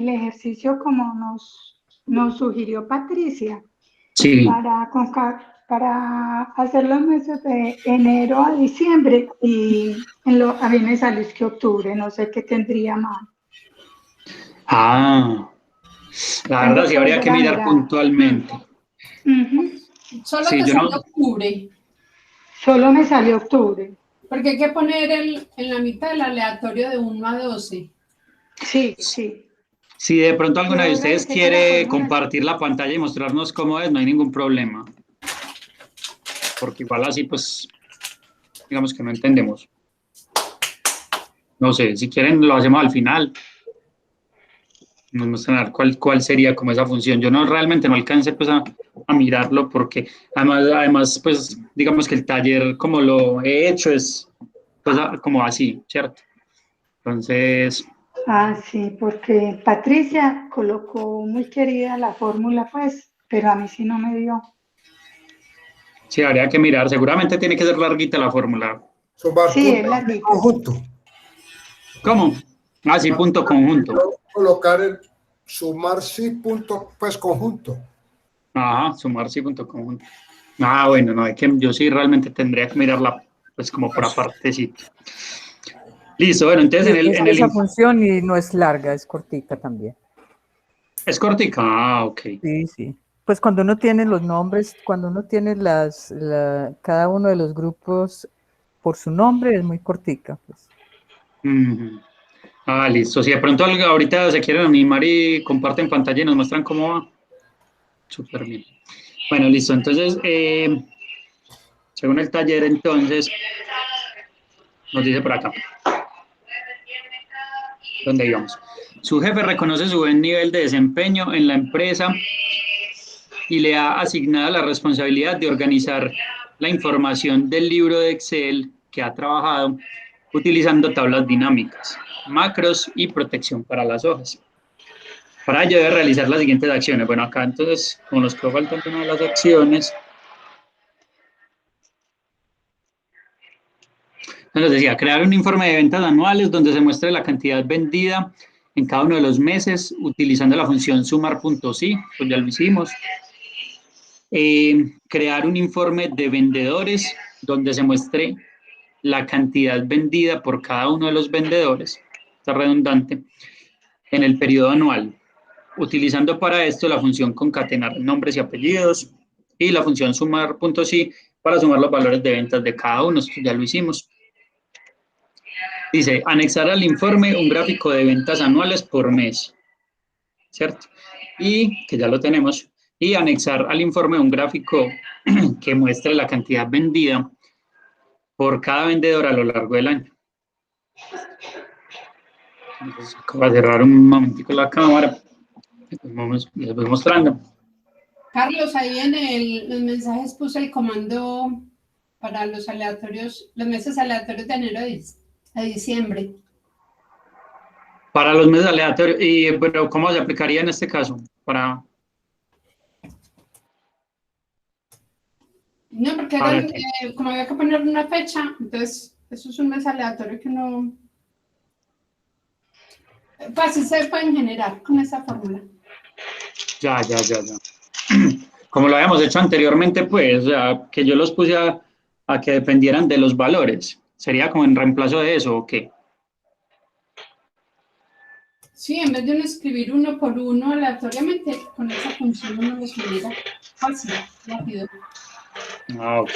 el ejercicio como nos sugirió Patricia Sí. para hacer los meses de enero a diciembre y a mí me salió que octubre, no sé qué tendría mal. Ah, la verdad Tengo sí que habría volver que a mirar mirar. puntualmente. Solo Sí, te yo salió no. octubre, Solo me salió octubre. porque hay que poner en la mitad el aleatorio de 1 a 12. Sí, sí. Si de pronto alguna de Quiero ver ustedes que ya la quiere fórmula. compartir la pantalla y mostrarnos cómo es, no hay ningún problema. Porque igual así, pues, digamos que no entendemos. No sé, si quieren lo hacemos al final. Nos muestran cuál sería como esa función. Yo no realmente no alcancé pues a mirarlo porque además, pues, digamos que el taller como lo he hecho es pues como así, ¿cierto? Entonces, Ah, sí, porque Patricia colocó muy querida la fórmula, pues, pero a mí sí no me dio. sí, habría que mirar. Seguramente tiene que ser larguita la fórmula. Sumar Sí, es punto larguita. conjunto. ¿Cómo? Ah, sí, punto conjunto. Colocar el sumar sí punto pues conjunto. Ajá, sumar sí punto conjunto. Ah, bueno, no, es que yo sí realmente tendría que mirarla pues como por apartecito. Listo, bueno, entonces Y es en el esa función y no es larga, es cortica también. es cortica. Ah, ok. Sí, sí. Pues cuando uno tiene los nombres, cuando uno tiene cada uno de los grupos por su nombre, es muy cortica. Pues. Ah, listo. Si de pronto ahorita se quieren animar y comparten pantalla y nos muestran cómo va. Súper bien. Bueno, listo. Entonces, según el taller, entonces, nos dice por acá. ¿Dónde íbamos? Su jefe reconoce su buen nivel de desempeño en la empresa y le ha asignado la responsabilidad de organizar la información del libro de Excel que ha trabajado utilizando tablas dinámicas, macros y protección para las hojas. Para ello debe realizar las siguientes acciones. Bueno, acá entonces, como nos quedó faltando una de las acciones, nos decía, crear un informe de ventas anuales donde se muestre la cantidad vendida en cada uno de los meses utilizando la función sumar.si, pues ya lo hicimos. Crear un informe de vendedores donde se muestre la cantidad vendida por cada uno de los vendedores, está redundante, en el periodo anual, utilizando para esto la función concatenar nombres y apellidos y la función sumar.si para sumar los valores de ventas de cada uno, esto ya lo hicimos. Dice, anexar al informe un gráfico de ventas anuales por mes, ¿cierto? Y que ya lo tenemos, y anexar al informe un gráfico que muestre la cantidad vendida por cada vendedor a lo largo del año. Entonces, voy a cerrar un momentico la cámara, les voy mostrando. Carlos, ahí en los mensajes puse el comando para los aleatorios, los meses aleatorios de enero a diciembre. Para los meses aleatorios, pero ¿cómo se aplicaría en este caso? Para... No, porque como había que poner una fecha, entonces eso es un mes aleatorio que no... Pues sí se pueden generar con esa fórmula. Ya. Como lo habíamos hecho anteriormente, pues, o sea, que yo los puse a que dependieran de los valores. ¿Sería como en reemplazo de eso o qué? Sí, en vez de uno escribir uno por uno aleatoriamente, con esa función uno los genera fácil, rápido. Ah, ok.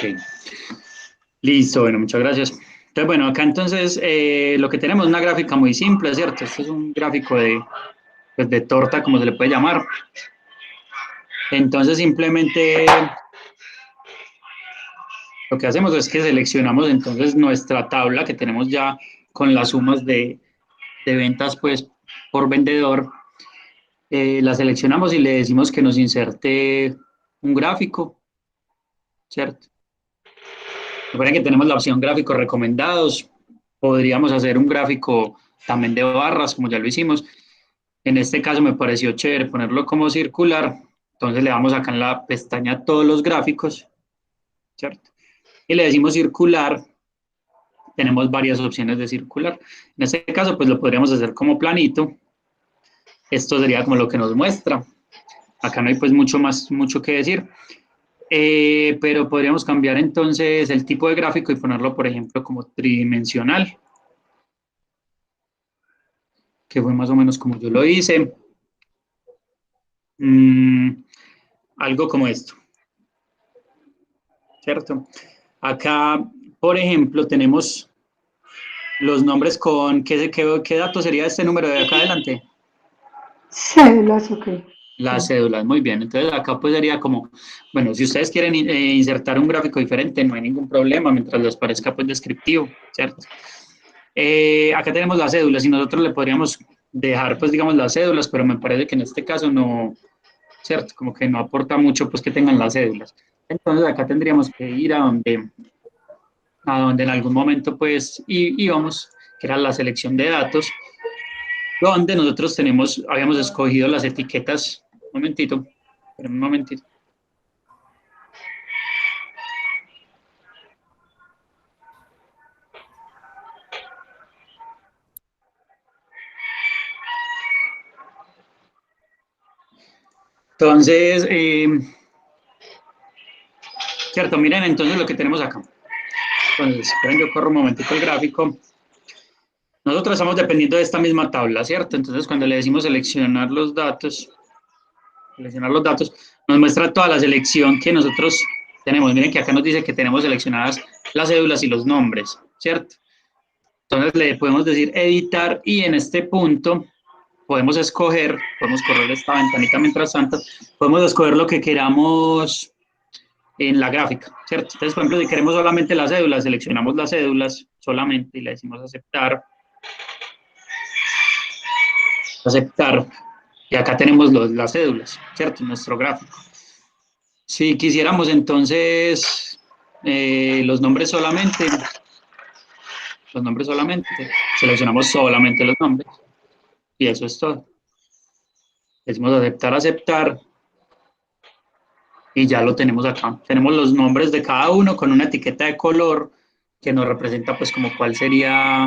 Listo, bueno, muchas gracias. Entonces, bueno, acá entonces lo que tenemos es una gráfica muy simple, ¿cierto? Este es un gráfico pues, de torta, como se le puede llamar. Entonces, simplemente lo que hacemos es que seleccionamos entonces nuestra tabla que tenemos ya con las sumas de ventas, pues, por vendedor. La seleccionamos y le decimos que nos inserte un gráfico, ¿cierto? Recuerden que tenemos la opción gráficos recomendados. Podríamos hacer un gráfico también de barras, como ya lo hicimos. En este caso me pareció chévere ponerlo como circular. Entonces le damos acá en la pestaña todos los gráficos, ¿cierto? Y le decimos circular. Tenemos varias opciones de circular. En este caso, pues lo podríamos hacer como planito. Esto sería como lo que nos muestra. Acá no hay pues mucho que decir. Pero podríamos cambiar entonces el tipo de gráfico y ponerlo, por ejemplo, como tridimensional, que fue más o menos como yo lo hice. Algo como esto, ¿cierto? Acá, por ejemplo, tenemos los nombres con, ¿qué dato sería este número de acá adelante? Cédulas, ok. Las cédulas, muy bien. Entonces acá pues sería como, bueno, si ustedes quieren insertar un gráfico diferente, no hay ningún problema, mientras les parezca pues descriptivo, ¿cierto? Acá tenemos las cédulas y nosotros le podríamos dejar pues digamos las cédulas, pero me parece que en este caso no, ¿cierto? Como que no aporta mucho pues que tengan las cédulas. Entonces acá tendríamos que ir a donde en algún momento pues íbamos, que era la selección de datos, donde nosotros habíamos escogido las etiquetas. Un momentito, esperen un momentito. Entonces, cierto, miren entonces lo que tenemos acá. Entonces, esperen, yo corro un momentico el gráfico. Nosotros estamos dependiendo de esta misma tabla, ¿cierto? Entonces, cuando le decimos seleccionar los datos, nos muestra toda la selección que nosotros tenemos. Miren que acá nos dice que tenemos seleccionadas las cédulas y los nombres, ¿cierto? Entonces le podemos decir editar y en este punto podemos correr esta ventanita mientras tanto, podemos escoger lo que queramos en la gráfica, ¿cierto? Entonces, por ejemplo, si queremos solamente las cédulas, seleccionamos las cédulas solamente y le decimos aceptar. Y acá tenemos las cédulas, ¿cierto? Nuestro gráfico. Si quisiéramos entonces los nombres solamente, seleccionamos solamente los nombres y eso es todo. Decimos aceptar y ya lo tenemos acá. Tenemos los nombres de cada uno con una etiqueta de color que nos representa pues como cuál sería,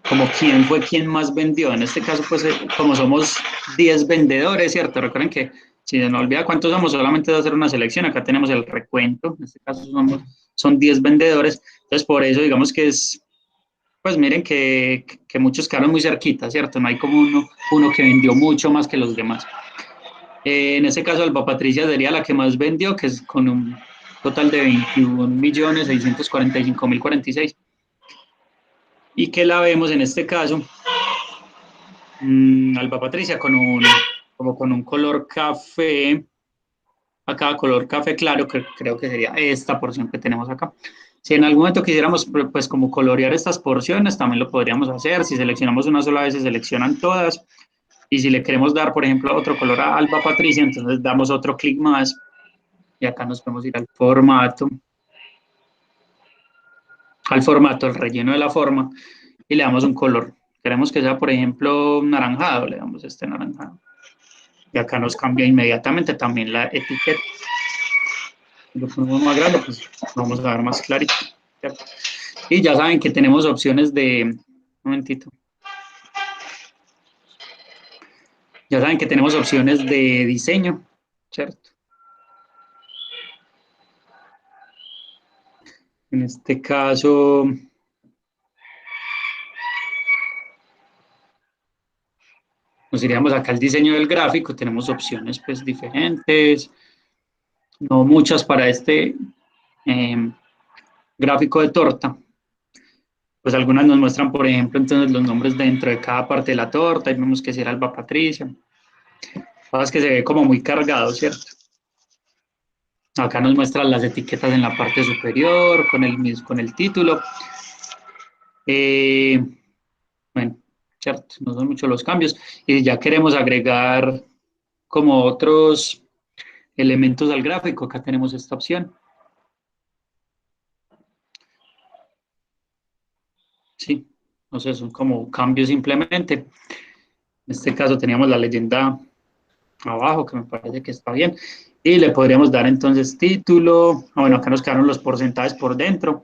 como quién fue quien más vendió. En este caso pues como somos 10 vendedores, ¿cierto? Recuerden que si se nos olvida cuántos somos, solamente es hacer una selección. Acá tenemos el recuento, en este caso son 10 vendedores. Entonces por eso digamos que es, pues miren que muchos quedaron muy cerquita, ¿cierto? No hay como uno que vendió mucho más que los demás. En este caso, Alba Patricia sería la que más vendió, que es con un total de 21.645.046. Y que la vemos en este caso, Alba Patricia, como con un color café, acá color café claro, que creo que sería esta porción que tenemos acá. Si en algún momento quisiéramos, pues como colorear estas porciones, también lo podríamos hacer. Si seleccionamos una sola vez, se seleccionan todas. Y si le queremos dar, por ejemplo, otro color a Alba Patricia, entonces damos otro clic más y acá nos podemos ir al formato, el relleno de la forma y le damos un color. Queremos que sea, por ejemplo, naranjado, le damos este naranjado. Y acá nos cambia inmediatamente también la etiqueta. Si lo ponemos más grande, pues vamos a ver más clarito, ¿cierto? Y ya saben que tenemos opciones de... Un momentito. Ya saben que tenemos opciones de diseño, ¿cierto? En este caso, nos iríamos acá al diseño del gráfico, tenemos opciones pues diferentes, no muchas para este gráfico de torta. Pues algunas nos muestran, por ejemplo, entonces los nombres dentro de cada parte de la torta, y vemos que será Alba Patricia. Pasa que se ve como muy cargado, ¿cierto? Acá nos muestran las etiquetas en la parte superior, con el título. Bueno, ¿cierto? No son muchos los cambios. Y ya queremos agregar como otros elementos al gráfico. Acá tenemos esta opción. Sí, no sé, son como cambios simplemente. En este caso teníamos la leyenda abajo, que me parece que está bien. Y le podríamos dar entonces título. Bueno, acá nos quedaron los porcentajes por dentro.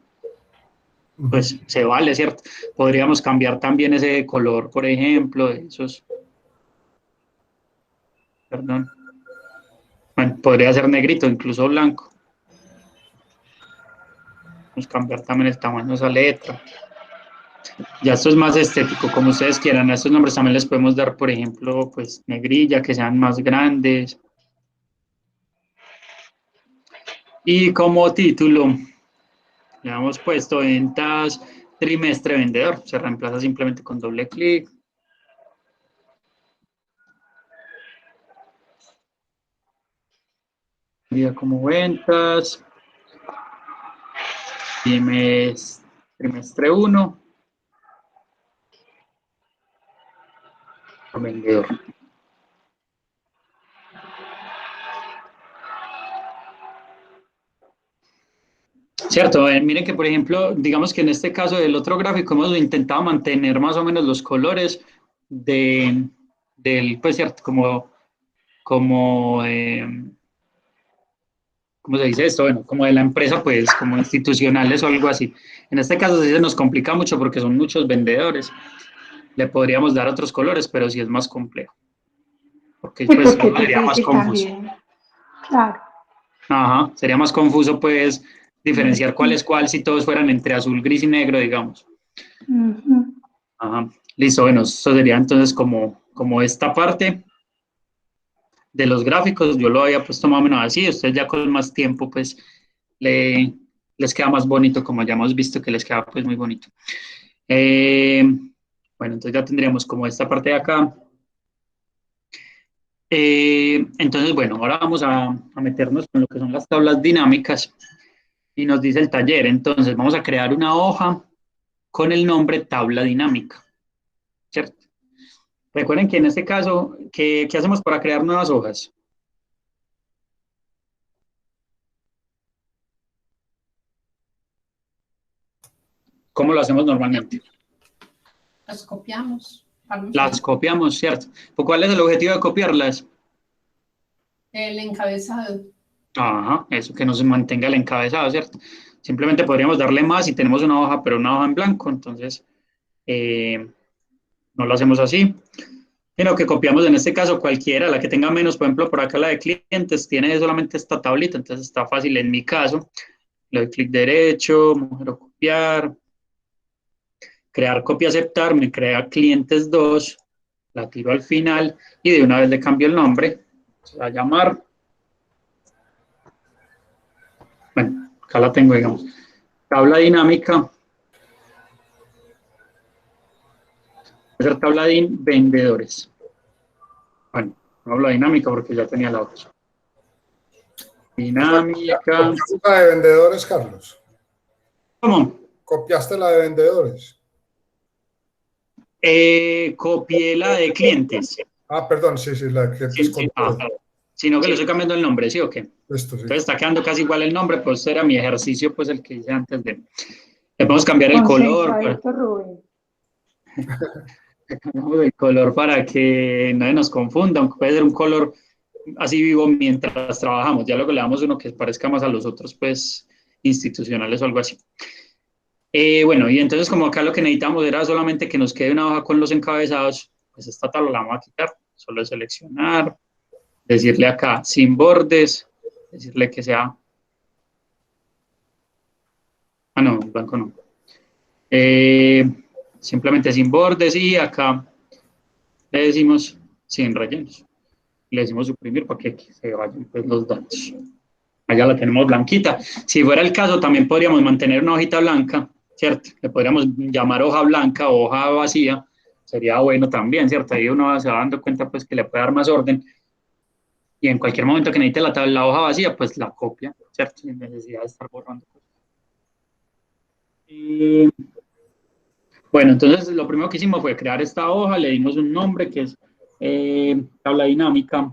Pues se vale, ¿cierto? Podríamos cambiar también ese color, por ejemplo, de esos perdón. Bueno, podría ser negrito, incluso blanco. Vamos a cambiar también el tamaño de esa letra. Ya esto es más estético, como ustedes quieran. A estos nombres también les podemos dar, por ejemplo, pues negrilla, que sean más grandes. Y como título, le hemos puesto ventas trimestre vendedor. Se reemplaza simplemente con doble clic. Sería como ventas. Trimestre 1. Vendedor. Cierto, miren que por ejemplo, digamos que en este caso del otro gráfico hemos intentado mantener más o menos los colores del, pues cierto, ¿cómo se dice esto? Bueno, como de la empresa, pues como institucionales o algo así. En este caso sí se nos complica mucho porque son muchos vendedores. Le podríamos dar otros colores, pero sí es más complejo. Porque Sí, pues porque es sería más difícil confuso. también. Claro. Ajá, sería más confuso pues diferenciar cuál es cuál si todos fueran entre azul, gris y negro, digamos. Ujú. Ajá, listo, bueno, eso sería entonces como esta parte de los gráficos, yo lo había puesto más o menos así, ustedes ya con más tiempo pues les queda más bonito, como ya hemos visto que les queda pues muy bonito. Bueno, entonces ya tendríamos como esta parte de acá. Entonces, bueno, ahora vamos a meternos con lo que son las tablas dinámicas y nos dice el taller, entonces vamos a crear una hoja con el nombre tabla dinámica, ¿cierto? Recuerden que en este caso, ¿qué hacemos para crear nuevas hojas? ¿Cómo lo hacemos normalmente? Las copiamos. Vamos Las ahí. copiamos, ¿cierto? ¿Cuál es el objetivo de copiarlas? El encabezado. Ajá, eso, que nos mantenga el encabezado, ¿cierto? Simplemente podríamos darle más si tenemos una hoja, pero una hoja en blanco, entonces no lo hacemos así. Sino que copiamos en este caso cualquiera, la que tenga menos, por ejemplo, por acá la de clientes tiene solamente esta tablita, entonces está fácil en mi caso. Le doy clic derecho, mujer copiar, crear copia aceptar, me crea clientes 2, la tiro al final y de una vez le cambio el nombre, se va a llamar, bueno, acá la tengo, digamos, tabla dinámica, voy a hacer tabla de vendedores. Bueno, no hablo dinámica porque ya tenía la otra. Dinámica. ¿Copiaste la de vendedores, Carlos? ¿Cómo? ¿Copiaste la de vendedores? Copié la de clientes. Ah, perdón, sí, la que Sí, sí, sino que le estoy cambiando el nombre, ¿sí o qué? Esto, sí. Entonces está quedando casi igual el nombre, pues era mi ejercicio, pues el que hice antes de... Le podemos cambiar el color. Concentradito, Rubén. Cambiamos el color para que no se nos confunda, aunque puede ser un color así vivo mientras trabajamos. Ya luego le damos uno que parezca más a los otros, pues, institucionales o algo así. Bueno, y entonces como acá lo que necesitamos era solamente que nos quede una hoja con los encabezados, pues esta tabla la vamos a quitar, solo es seleccionar, decirle acá sin bordes, decirle que sea... Ah, no, blanco no. Simplemente sin bordes y acá le decimos sin rellenos. Le decimos suprimir para que se vayan pues, los datos. Allá la tenemos blanquita. Si fuera el caso, también podríamos mantener una hojita blanca, ¿cierto? Le podríamos llamar hoja blanca o hoja vacía. Sería bueno también, ¿cierto? Ahí uno se va dando cuenta pues que le puede dar más orden. Y en cualquier momento que necesite la hoja vacía, pues la copia, ¿cierto? Sin necesidad de estar borrando cosas. Bueno, entonces lo primero que hicimos fue crear esta hoja, le dimos un nombre que es tabla dinámica.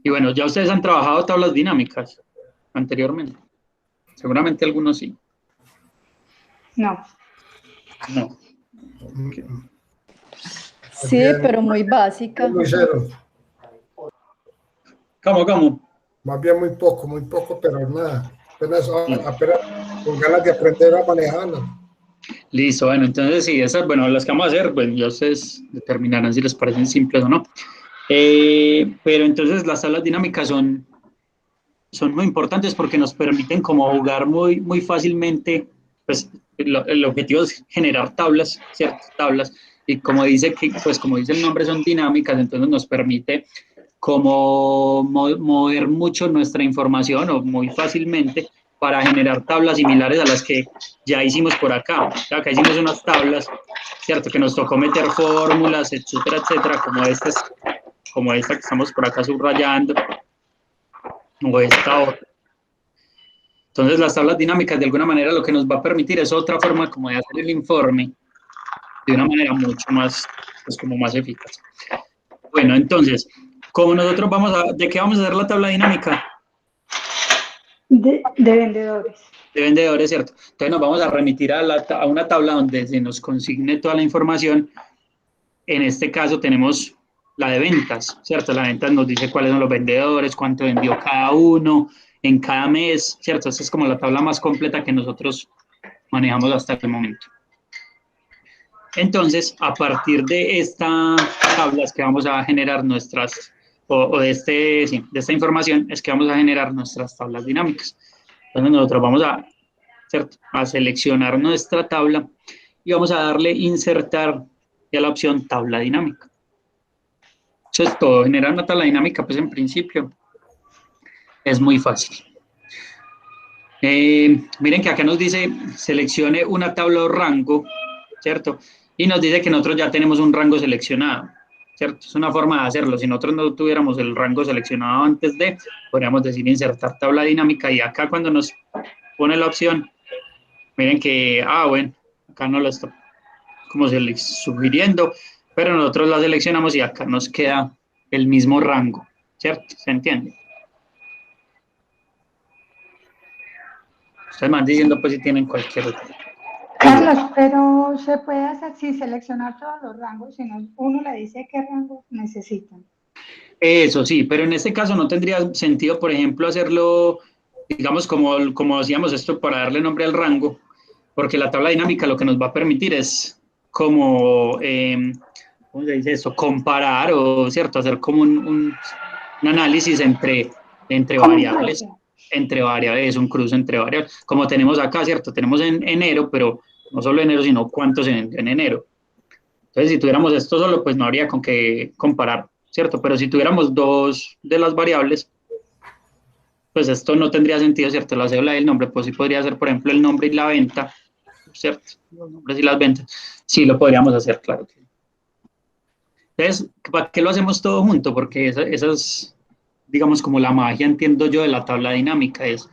Y bueno, ya ustedes han trabajado tablas dinámicas anteriormente. Seguramente algunos sí. No. No. Okay. Sí, pero muy básica. Muy cero. ¿Cómo? Más bien muy poco, pero nada. Apenas con ganas de aprender a manejarla. Listo, bueno, entonces sí, esas, bueno, las que vamos a hacer, pues ya ustedes determinarán si les parecen simples o no. Pero entonces las tablas dinámicas son muy importantes porque nos permiten como jugar muy fácilmente, pues el objetivo es generar tablas, ciertas tablas, y como dice, pues como dice el nombre, son dinámicas, entonces nos permite como mover mucho nuestra información o muy fácilmente para generar tablas similares a las que ya hicimos por acá. O sea, acá hicimos unas tablas, ¿cierto? Que nos tocó meter fórmulas, etcétera, como esta que estamos por acá subrayando, o esta otra. Entonces, las tablas dinámicas, de alguna manera, lo que nos va a permitir es otra forma como de hacer el informe de una manera mucho más, pues como más eficaz. Bueno, entonces, como nosotros ¿de qué vamos a hacer la tabla dinámica? De vendedores. De vendedores, ¿cierto? Entonces nos vamos a remitir a una tabla donde se nos consigne toda la información. En este caso tenemos la de ventas, ¿cierto? La de ventas nos dice cuáles son los vendedores, cuánto vendió cada uno en cada mes, ¿cierto? Esta es como la tabla más completa que nosotros manejamos hasta el momento. Entonces, a partir de estas tablas que vamos a generar nuestras, de esta información, es que vamos a generar nuestras tablas dinámicas. Entonces, nosotros vamos ¿cierto? A seleccionar nuestra tabla y vamos a darle insertar y a la opción tabla dinámica. Eso es todo. Generar una tabla dinámica, pues en principio, es muy fácil. Miren que acá nos dice seleccione una tabla o rango, ¿cierto? Y nos dice que nosotros ya tenemos un rango seleccionado, ¿cierto? Es una forma de hacerlo. Si nosotros no tuviéramos el rango seleccionado antes de, podríamos decir insertar tabla dinámica, y acá cuando nos pone la opción, miren que, bueno, acá no lo está como sugiriendo, pero nosotros la seleccionamos y acá nos queda el mismo rango, ¿cierto? ¿Se entiende? Ustedes me van diciendo pues si tienen cualquier duda. Carlos, pero se puede hacer sin seleccionar todos los rangos, sino uno le dice qué rango necesitan. Eso sí, pero en este caso no tendría sentido, por ejemplo, hacerlo, digamos, como hacíamos esto para darle nombre al rango, porque la tabla dinámica lo que nos va a permitir es como, ¿cómo se dice eso? Comparar o, ¿cierto? Hacer como un análisis entre variables. Entre variables, un cruce entre variables, como tenemos acá, ¿cierto? Tenemos en enero, pero no solo enero, sino cuánto se vendió en enero. Entonces, si tuviéramos esto solo, pues no habría con qué comparar, ¿cierto? Pero si tuviéramos dos de las variables, pues esto no tendría sentido, ¿cierto? La cédula y el nombre, pues sí podría ser, por ejemplo, el nombre y la venta, ¿cierto? Los nombres y las ventas, sí lo podríamos hacer, claro. Entonces, ¿para qué lo hacemos todo junto? Porque esa es, digamos, como la magia, entiendo yo, de la tabla dinámica, es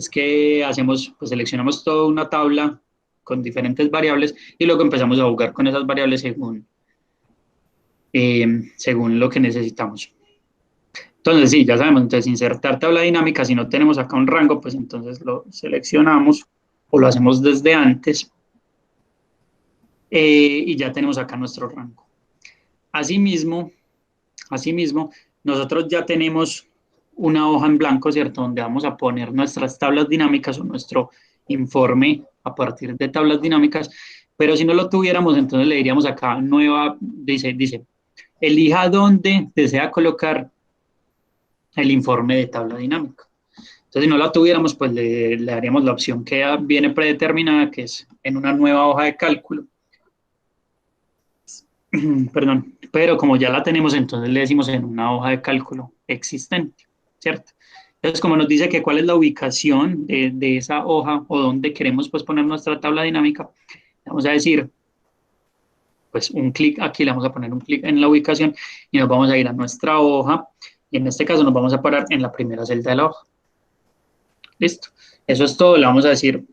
que hacemos, pues seleccionamos toda una tabla con diferentes variables y luego empezamos a jugar con esas variables según lo que necesitamos. Entonces, sí, ya sabemos, entonces insertar tabla dinámica, si no tenemos acá un rango, pues entonces lo seleccionamos o lo hacemos desde antes y ya tenemos acá nuestro rango. Asimismo, nosotros ya tenemos una hoja en blanco, ¿cierto? Donde vamos a poner nuestras tablas dinámicas o nuestro informe a partir de tablas dinámicas, pero si no lo tuviéramos, entonces le diríamos acá, nueva, dice, elija dónde desea colocar el informe de tabla dinámica. Entonces, si no la tuviéramos, pues le daríamos la opción que viene predeterminada, que es en una nueva hoja de cálculo. Perdón, pero como ya la tenemos, entonces le decimos en una hoja de cálculo existente, ¿cierto? Entonces, como nos dice que cuál es la ubicación de esa hoja o dónde queremos pues poner nuestra tabla dinámica, vamos a decir, pues un clic aquí, le vamos a poner un clic en la ubicación y nos vamos a ir a nuestra hoja y en este caso nos vamos a parar en la primera celda de la hoja. Listo, eso es todo, le vamos a decir,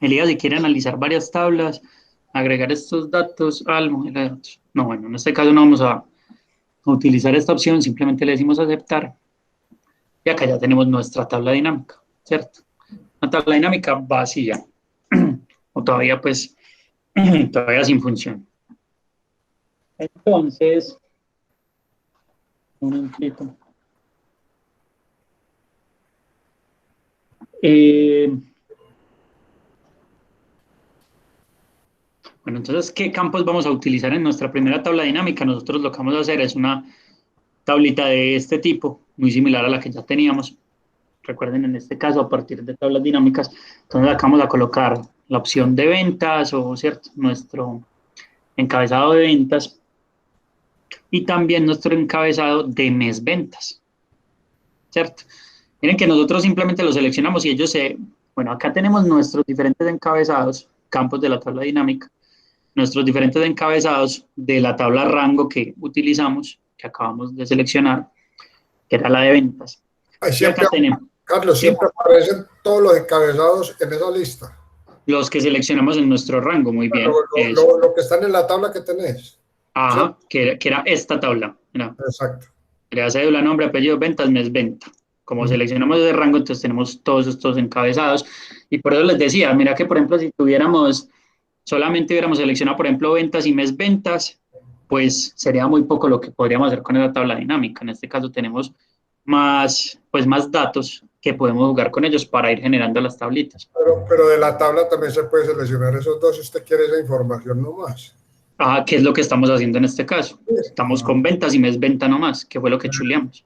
elija si quiere analizar varias tablas, agregar estos datos al modelo de datos. No, bueno, en este caso no vamos a utilizar esta opción, simplemente le decimos aceptar. Y acá ya tenemos nuestra tabla dinámica, ¿cierto? Una tabla dinámica vacía. O todavía, pues, todavía sin función. Entonces, un momentito. Bueno, entonces, ¿qué campos vamos a utilizar en nuestra primera tabla dinámica? Nosotros lo que vamos a hacer es una tablita de este tipo, muy similar a la que ya teníamos. Recuerden, en este caso, a partir de tablas dinámicas, entonces acá vamos a colocar la opción de ventas, o cierto, nuestro encabezado de ventas, y también nuestro encabezado de mes ventas, ¿cierto? Miren que nosotros simplemente lo seleccionamos y ellos bueno, acá tenemos nuestros diferentes encabezados, campos de la tabla dinámica, nuestros diferentes encabezados de la tabla rango que utilizamos, que acabamos de seleccionar, que era la de ventas. Ahí Y acá siempre, tenemos, Carlos, ¿sí?, siempre aparecen todos los encabezados en esa lista. los que seleccionamos en nuestro rango, muy bien. Lo que están en la tabla que tenés. Ajá, ¿Sí? que era esta tabla. Mira, Exacto. crea cédula, nombre, apellido, ventas, mes, venta. Como seleccionamos ese rango, entonces tenemos todos estos encabezados. Y por eso les decía, mira que, por ejemplo, si solamente hubiéramos seleccionado, por ejemplo, ventas y mes ventas, pues sería muy poco lo que podríamos hacer con esa tabla dinámica. En este caso tenemos más datos que podemos jugar con ellos para ir generando las tablitas. Pero de la tabla también se puede seleccionar esos dos si usted quiere esa información nomás. ¿Qué es lo que estamos haciendo en este caso? Estamos con ventas y mes venta nomás, que fue lo que chuleamos.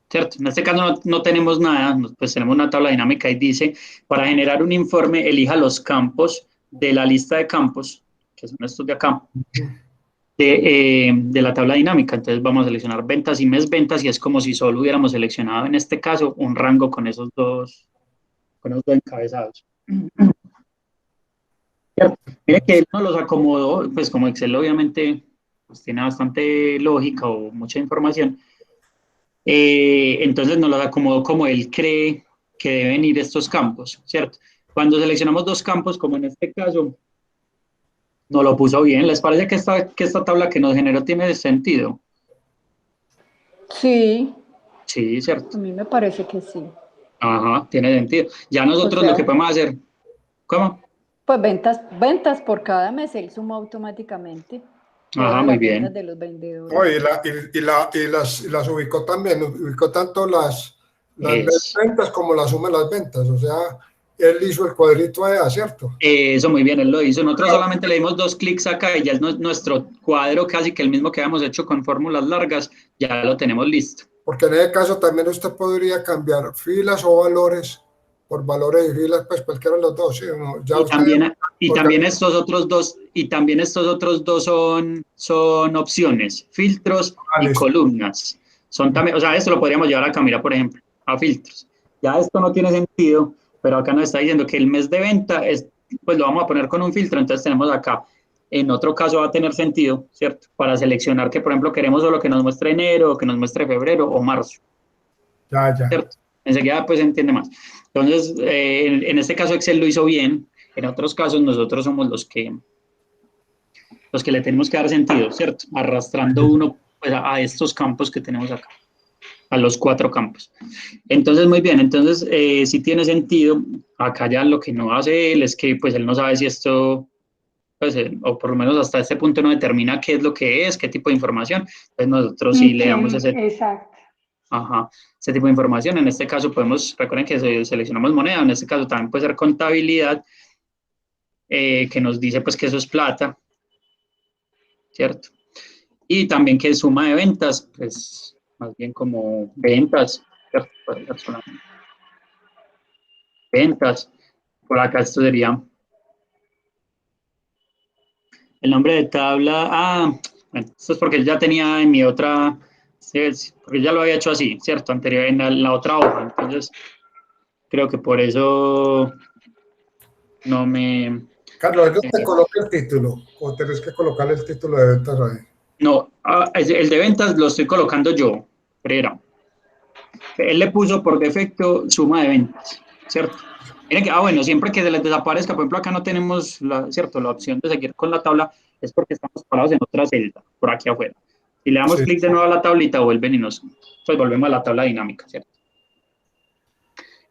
¿Cierto? En este caso no tenemos nada, pues tenemos una tabla dinámica y dice, para generar un informe, elija los campos de la lista de campos, que son estos de acá, de la tabla dinámica. Entonces vamos a seleccionar ventas y mes ventas y es como si solo hubiéramos seleccionado en este caso un rango con esos dos encabezados. Mire que él nos los acomodó, pues como Excel obviamente pues tiene bastante lógica o mucha información, entonces nos los acomodó como él cree que deben ir estos campos, ¿cierto? Cuando seleccionamos dos campos, como en este caso, nos lo puso bien. ¿Les parece que esta tabla que nos generó tiene sentido? Sí, Sí, ¿cierto? a mí me parece que sí. Ajá, tiene sentido. Ya nosotros O sea, lo que podemos hacer, ¿cómo? Pues ventas por cada mes, él suma automáticamente Ajá, todas muy las ventas bien. de los vendedores. No, y las ubicó también, ubicó tanto las ventas como la suma de las ventas. O sea, él hizo el cuadrito allá, ¿cierto? Eso, muy bien, él lo hizo. Nosotros solamente le dimos 2 clics acá y ya es nuestro cuadro, casi que el mismo que habíamos hecho con fórmulas largas, ya lo tenemos listo. Porque en ese caso también usted podría cambiar filas o valores por valores y filas, pues cualquiera de los dos, ¿sí? Ya Y también estos otros dos son opciones, filtros y columnas. Son también, o sea, esto lo podríamos llevar acá, mira, por ejemplo, a filtros. Ya esto no tiene sentido, pero acá nos está diciendo que el mes de venta pues lo vamos a poner con un filtro, entonces tenemos acá. En otro caso va a tener sentido, ¿cierto? Para seleccionar que, por ejemplo, queremos solo que nos muestre enero, que nos muestre febrero o marzo. Ya. ¿Cierto? Enseguida pues se entiende más. Entonces, en este caso Excel lo hizo bien, en otros casos nosotros somos los que le tenemos que dar sentido, ¿cierto? Arrastrando uno pues, a estos campos que tenemos acá, a los 4 campos. Entonces, muy bien, entonces sí tiene sentido. Acá ya lo que no hace él es que pues él no sabe si esto, pues, o por lo menos hasta este punto no determina qué es lo que es, qué tipo de información. Entonces nosotros sí le damos Exacto. ese tipo de información. En este caso recuerden que seleccionamos moneda, en este caso también puede ser contabilidad, que nos dice pues que eso es plata, ¿cierto? Y también que es suma de ventas, pues más bien como ventas, ¿cierto? Ventas, por acá esto sería el nombre de tabla, bueno, esto es porque él ya tenía en mi otra, porque ya lo había hecho así, ¿cierto? Anterior en la otra hoja, entonces creo que por eso no me... Carlos, ¿yo te coloco el título o tenés que colocarle el título de ventas ahí? No, el de ventas lo estoy colocando yo, Pereira. Él le puso por defecto suma de ventas, ¿cierto? Miren que, bueno, siempre que se les desaparezca, por ejemplo, acá no tenemos, ¿cierto? La opción de seguir con la tabla, es porque estamos parados en otra celda, por aquí afuera. Si le damos clic de nuevo a la tablita, vuelven y pues volvemos a la tabla dinámica, ¿cierto?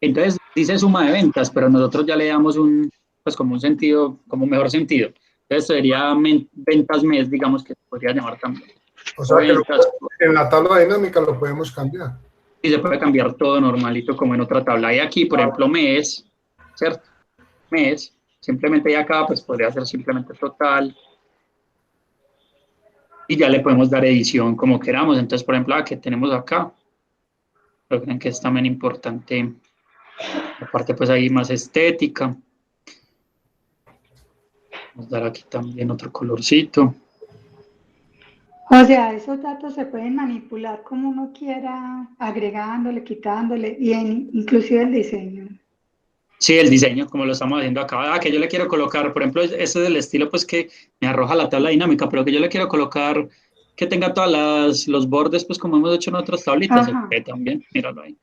Entonces, dice suma de ventas, pero nosotros ya le damos pues como un sentido, como un mejor sentido. Entonces, sería ventas mes, digamos, que se podría llamar también. O sea, que en la tabla dinámica lo podemos cambiar. Y se puede cambiar todo normalito como en otra tabla. Y aquí, por ejemplo, mes, ¿cierto? Mes, simplemente y acá, pues podría ser simplemente total. y ya le podemos dar edición como queramos. Entonces, por ejemplo, la que tenemos acá, creo que es también importante, aparte pues ahí más estética. Vamos a dar aquí también otro colorcito. O sea, esos datos se pueden manipular como uno quiera, agregándole, quitándole, y inclusive el diseño. Sí, el diseño, como lo estamos haciendo acá. Que yo le quiero colocar, por ejemplo, ese es el estilo pues que me arroja la tabla dinámica, pero que yo le quiero colocar que tenga todos los bordes, pues como hemos hecho en otras tablitas, se puede también, míralo ahí.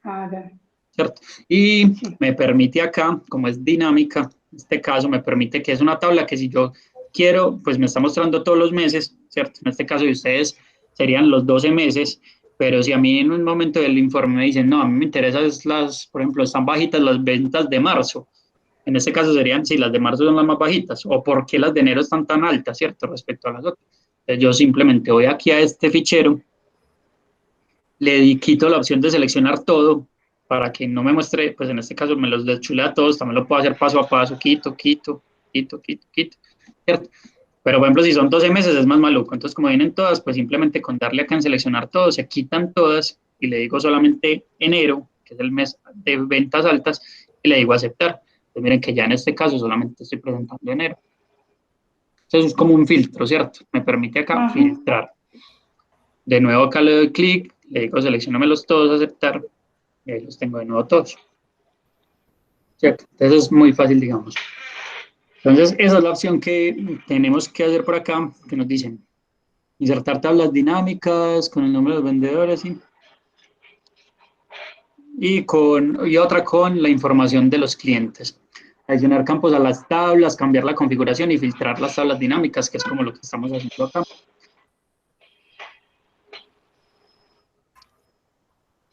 ¿Cierto? Y me permite acá, como es dinámica, en este caso me permite que es una tabla que si yo quiero, pues me está mostrando todos los meses, ¿cierto? En este caso de ustedes serían los 12 meses, pero si a mí en un momento del informe me dicen, no, a mí me interesan por ejemplo, están bajitas las ventas de marzo, en este caso serían, si las de marzo son las más bajitas, o por qué las de enero están tan altas, ¿cierto? Respecto a las otras. Entonces yo simplemente voy aquí a este fichero, le quito la opción de seleccionar todo, para que no me muestre, pues en este caso me los deschulea todos, también lo puedo hacer paso a paso, quito, ¿cierto? Pero por ejemplo, si son 12 meses es más maluco, entonces como vienen todas, pues simplemente con darle acá en seleccionar todo, se quitan todas y le digo solamente enero, que es el mes de ventas altas, y le digo aceptar. Entonces miren que ya en este caso solamente estoy presentando enero. Entonces es como un filtro, ¿cierto? Me permite acá filtrar. De nuevo acá le doy clic, le digo selecciónamelos todos, aceptar, y ahí los tengo de nuevo todos. ¿Cierto? Entonces es muy fácil, digamos. Entonces esa es la opción que tenemos que hacer por acá, que nos dicen insertar tablas dinámicas con el nombre de los vendedores, ¿sí? Y otra con la información de los clientes. Adicionar campos a las tablas, cambiar la configuración y filtrar las tablas dinámicas, que es como lo que estamos haciendo acá.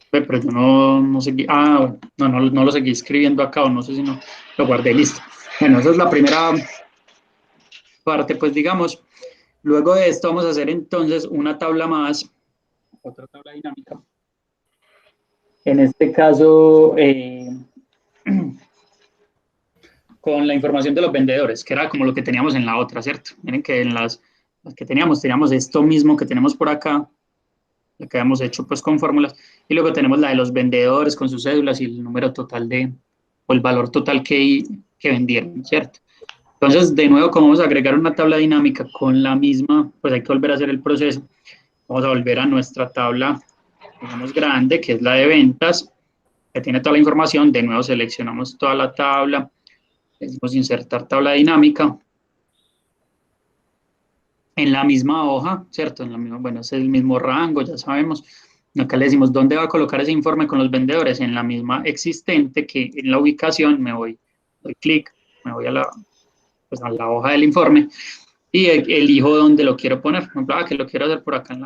Pero yo no seguí, no lo seguí escribiendo acá, o no sé si no lo guardé, listo. Bueno, esa es la primera parte, pues digamos. Luego de esto vamos a hacer entonces una tabla más, otra tabla dinámica. En este caso, con la información de los vendedores, que era como lo que teníamos en la otra, ¿cierto? Miren que en las que teníamos esto mismo que tenemos por acá, lo que habíamos hecho pues con fórmulas, y luego tenemos la de los vendedores con sus cédulas y el número total o el valor total que vendieron, ¿cierto? Entonces, de nuevo, como vamos a agregar una tabla dinámica con la misma, pues hay que volver a hacer el proceso. Vamos a volver a nuestra tabla, digamos, grande, que es la de ventas, que tiene toda la información. De nuevo, seleccionamos toda la tabla, le decimos insertar tabla dinámica. En la misma hoja, ¿cierto? Bueno, es el mismo rango, ya sabemos. Acá le decimos dónde va a colocar ese informe con los vendedores, en la misma existente, que en la ubicación doy clic, me voy a la hoja del informe y elijo dónde lo quiero poner. Por ejemplo, que lo quiero hacer por acá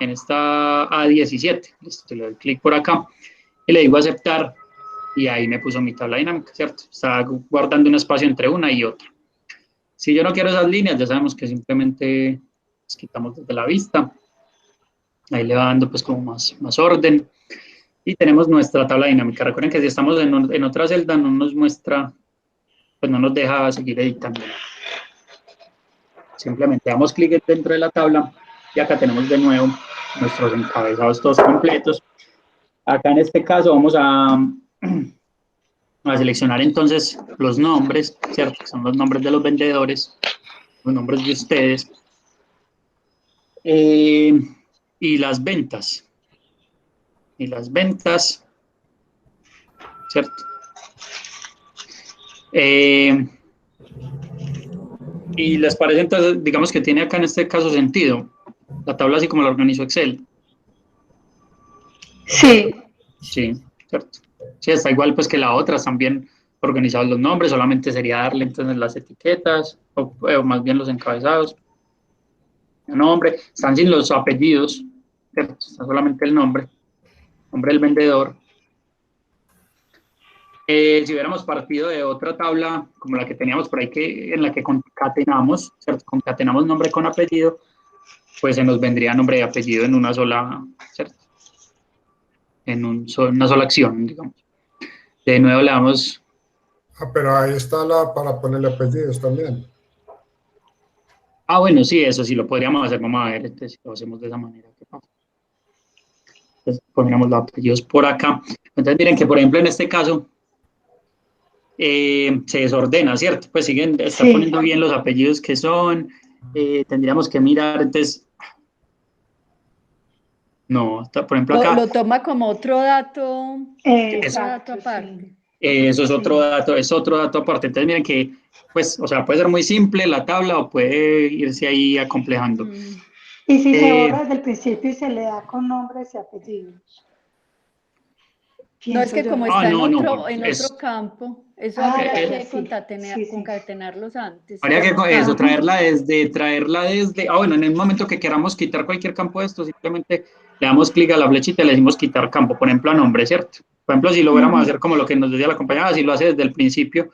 en esta A17. Listo, le doy clic por acá y le digo aceptar y ahí me puso mi tabla dinámica, ¿cierto? Está guardando un espacio entre una y otra. Si yo no quiero esas líneas, ya sabemos que simplemente las quitamos desde la vista. Ahí le va dando pues como más orden. Y tenemos nuestra tabla dinámica. Recuerden que si estamos en otra celda no nos muestra, pues no nos deja seguir editando. Simplemente damos clic dentro de la tabla y acá tenemos de nuevo nuestros encabezados todos completos. Acá en este caso vamos a seleccionar entonces los nombres, ¿cierto? Que son los nombres de los vendedores, los nombres de ustedes. Y las ventas. ¿Cierto? Y les parece entonces, digamos que tiene acá en este caso sentido, la tabla así como la organizó Excel. Sí. Sí, ¿cierto? Sí, está igual pues que la otra, están bien organizados los nombres, solamente sería darle entonces las etiquetas, o más bien los encabezados. El nombre, están sin los apellidos, ¿cierto? Está solamente el nombre del vendedor. Si hubiéramos partido de otra tabla, como la que teníamos por ahí, en la que concatenamos, ¿cierto? Concatenamos nombre con apellido, pues se nos vendría nombre y apellido en una sola, ¿cierto? En una sola acción, digamos. De nuevo le damos... pero ahí está para ponerle apellidos también. Ah, bueno, sí, eso sí lo podríamos hacer. Vamos a ver, entonces, si lo hacemos de esa manera. ¿Qué pasa? Entonces, pondríamos los apellidos por acá. Entonces, miren que, por ejemplo, en este caso, se desordena, ¿cierto? Pues está Sí. poniendo bien los apellidos que son. Tendríamos que mirar, entonces, no, por ejemplo, acá, Lo toma como otro dato Exacto, aparte. eso es otro Sí. dato, es otro dato aparte. Entonces, miren que, pues, o sea, puede ser muy simple la tabla o puede irse ahí acomplejando. Mm. Y si se Eh, borra desde el principio y se le da con nombres y apellidos. No, es Pienso que yo, como no está sé. no, en es, otro campo, eso Ah, habría ya, ya, que sí. Sí, sí. concatenarlos antes. habría que eso, Ajá. traerla desde, bueno, en el momento que queramos quitar cualquier campo de esto, simplemente le damos clic a la flechita y le decimos quitar campo, por ejemplo, a nombre, ¿cierto? Por ejemplo, si lo fuéramos a hacer como lo que nos decía la compañera, si lo hace desde el principio,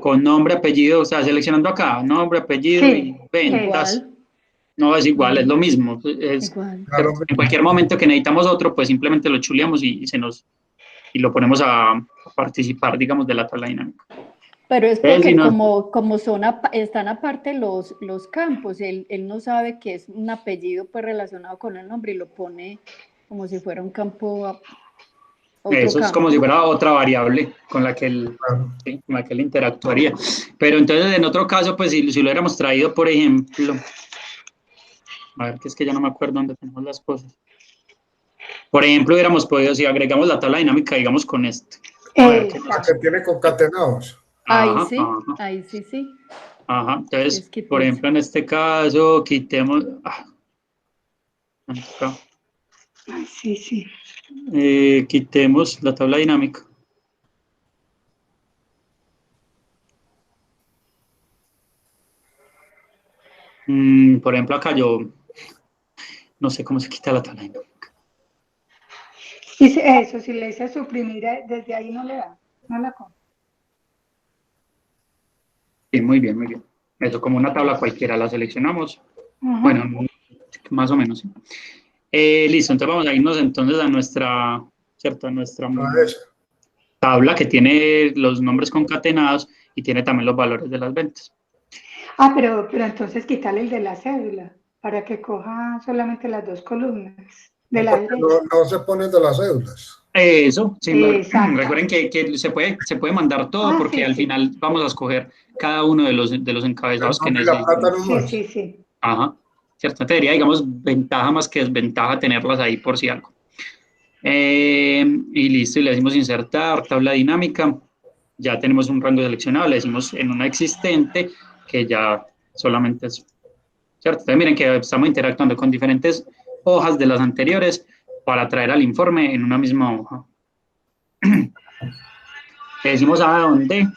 con nombre, apellido, o sea, seleccionando acá, nombre, apellido y Sí, ventas. Igual, No, es igual, es lo mismo. igual. Claro, En cualquier momento que necesitamos otro, pues simplemente lo chuleamos y lo ponemos a participar, digamos, de la tabla dinámica. Pero es Si porque no, como están aparte los campos, él no sabe que es un apellido pues relacionado con el nombre y lo pone como si fuera un campo, otro eso es como si campo. fuera otra variable con la que él, claro. sí, con la que él interactuaría. Pero entonces, en otro caso, pues si lo hubiéramos traído, por ejemplo, a ver, que es que ya no me acuerdo dónde tenemos las cosas. Por ejemplo, hubiéramos podido, si agregamos la tabla dinámica, digamos, con esto. A ver, ¿qué La nos... que tiene concatenados. Ajá, ajá, Ahí sí. ajá. Entonces, Es que por pues, ejemplo, en este caso, quitemos... acá. Ay, sí, sí. Quitemos la tabla dinámica. Por ejemplo, acá yo no sé cómo se quita la tabla dinámica. Y eso, si le dice suprimir, desde ahí no le da, no la compra. Sí, muy bien, muy bien. Eso como una tabla cualquiera la seleccionamos. Ajá. Bueno, más o menos, sí. Listo, entonces vamos a irnos entonces a nuestra, ¿cierto? A nuestra A esa. tabla que tiene los nombres concatenados y tiene también los valores de las ventas. Ah, pero entonces quitarle el de la cédula para que coja solamente las dos columnas de No, la porque derecha. no se ponen de las cédulas. Eso, sí, Exacto. recuerden que se puede mandar todo Ah, porque sí, al sí. final vamos a escoger cada uno de los El encabezados que nombre y la plata necesitemos. Sí, nomás. sí, sí. Ajá, ¿cierto? Te diría, digamos, ventaja más que desventaja tenerlas ahí por si algo. Y listo, y le decimos insertar, tabla dinámica. Ya tenemos un rango seleccionado, le decimos en una existente que ya solamente es, ¿cierto? Entonces miren que estamos interactuando con diferentes hojas de las anteriores para traer al informe en una misma hoja. Le decimos a dónde,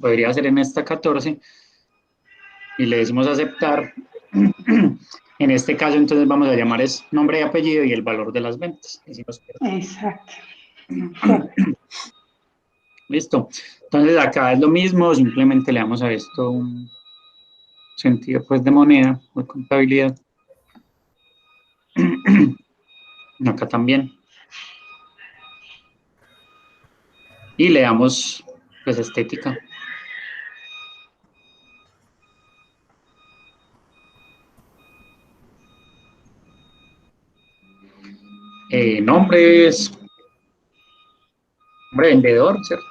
podría ser en esta 14, y le decimos aceptar. En este caso, entonces vamos a llamar es nombre y apellido y el valor de las ventas. Decimos, Exacto. Correcto. listo. Entonces acá es lo mismo, simplemente le damos a esto un sentido pues de moneda, de contabilidad. Acá también. Y le damos pues estética. Nombres, nombre vendedor, ¿cierto?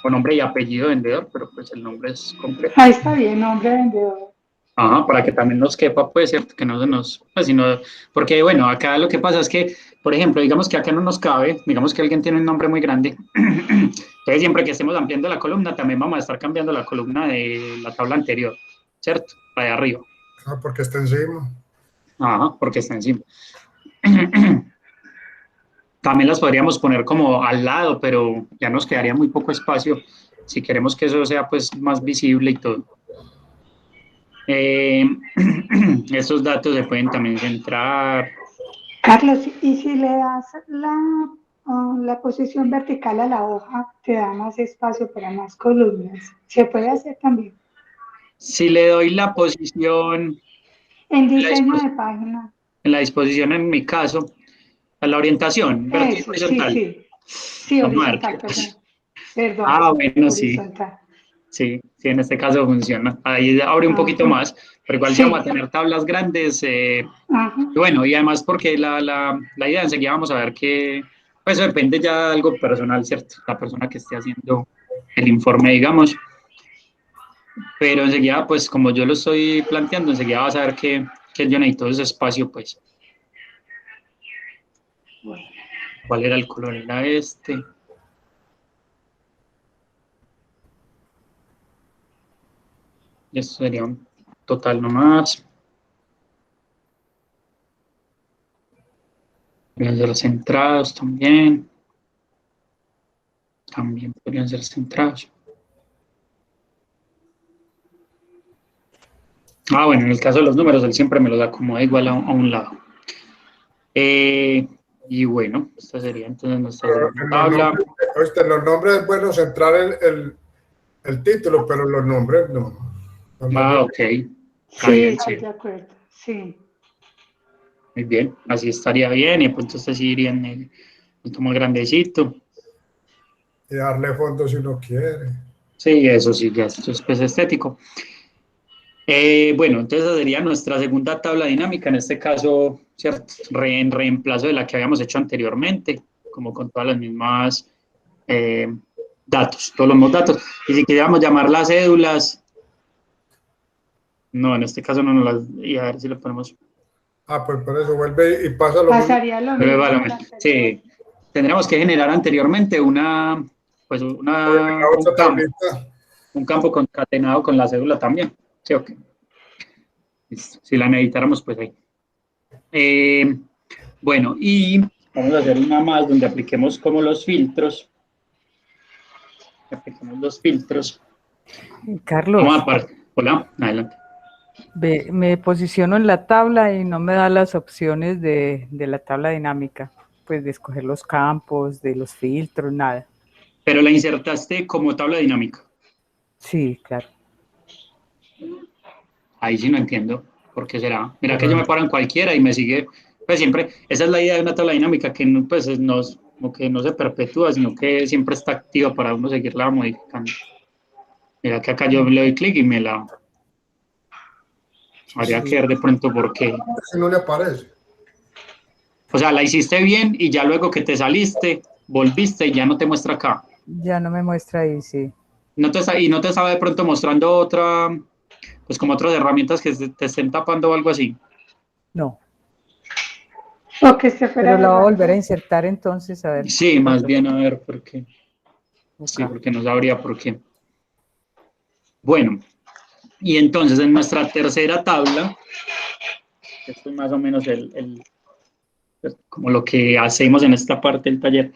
O nombre y apellido vendedor, pero pues el nombre es completo. Ahí está bien, nombre vendedor. Ajá, para que también nos quepa, pues, ¿cierto? Que no se nos, pues, sino, porque, bueno, acá lo que pasa es que, por ejemplo, digamos que acá no nos cabe, digamos que alguien tiene un nombre muy grande, entonces siempre que estemos ampliando la columna, también vamos a estar cambiando la columna de la tabla anterior, ¿cierto? Para de arriba. Ah, porque está encima. Ajá, porque está encima. También las podríamos poner como al lado, pero ya nos quedaría muy poco espacio si queremos que eso sea, pues, más visible y todo. Estos datos se pueden también centrar. Carlos, y si le das la posición vertical a la hoja, te da más espacio para más columnas. Se puede hacer también. Si le doy la posición, En la diseño de página. en la disposición en mi caso, a la orientación, vertical Eso, sí, horizontal. sí. Sí, Vamos a ver horizontal, qué pasa. perdón. Perdón, Ah, bueno, sí. horizontal. Sí, sí, en este caso funciona. Ahí abre un poquito Ajá. más, pero igual si Sí. vamos a tener tablas grandes, Ajá. bueno, y además porque la idea enseguida vamos a ver que, pues eso depende ya de algo personal, ¿cierto? La persona que esté haciendo el informe, digamos, pero enseguida, pues como yo lo estoy planteando, enseguida vas a ver que yo necesito ese espacio, pues. Bueno, ¿cuál era el color? Era este. Y esto sería un total nomás. Podrían ser centrados también. También podrían ser centrados. Ah, bueno, en el caso de los números, él siempre me los acomoda igual a un lado. Y bueno, esta sería entonces nuestra Pero segunda tabla. en los nombres es bueno centrar el título, pero los nombres no. Los nombres, Ah, ok. Está Sí, bien, estoy sí. de acuerdo. Sí. Muy bien. Así estaría bien. Y pues entonces sí iría en el punto más grandecito. y darle fondo si uno quiere. Sí, eso sí, ya esto es pues estético. Bueno, entonces esa sería nuestra segunda tabla dinámica, en este caso, ¿cierto? En reemplazo de la que habíamos hecho anteriormente, como con todas las mismas datos, todos los mismos datos. Y si queríamos llamar las cédulas, no, en este caso no nos las, y a ver si lo ponemos. Ah, pues por eso vuelve y pasa lo mismo. Pasaría lo mismo que la anterior. Sí, tendríamos que generar anteriormente pues La otra tablita. un campo concatenado con la cédula también. Sí, ok. Listo. Si la necesitáramos, pues ahí. Bueno, y vamos a hacer una más donde apliquemos como los filtros. Apliquemos los filtros. Carlos, Vamos a partir. Hola, adelante. me posiciono en la tabla y no me da las opciones de la tabla dinámica, pues de escoger los campos, de los filtros, nada. Pero la insertaste como tabla dinámica. Sí, claro. Ahí sí no entiendo por qué será. Mira que yo me paro en cualquiera y me sigue, pues siempre, esa es la idea de una tabla dinámica, que no, pues no, como que no se perpetúa, sino que siempre está activa para uno seguirla modificando. Mira que acá yo le doy clic y me la... Habría que ver de pronto por qué. Si no le aparece. O sea, la hiciste bien y ya luego que te saliste, volviste y ya no te muestra acá. Ya no me muestra ahí, sí. Y no te estaba de pronto mostrando otra, pues como otras herramientas que te estén tapando o algo así. No. O que se fuera Pero la voy a volver a borrando. insertar entonces, a ver Sí, qué más pasó. bien a ver por qué. Sí, Acá. porque no sabría por qué. Bueno, y entonces en nuestra tercera tabla, esto es más o menos como lo que hacemos en esta parte del taller.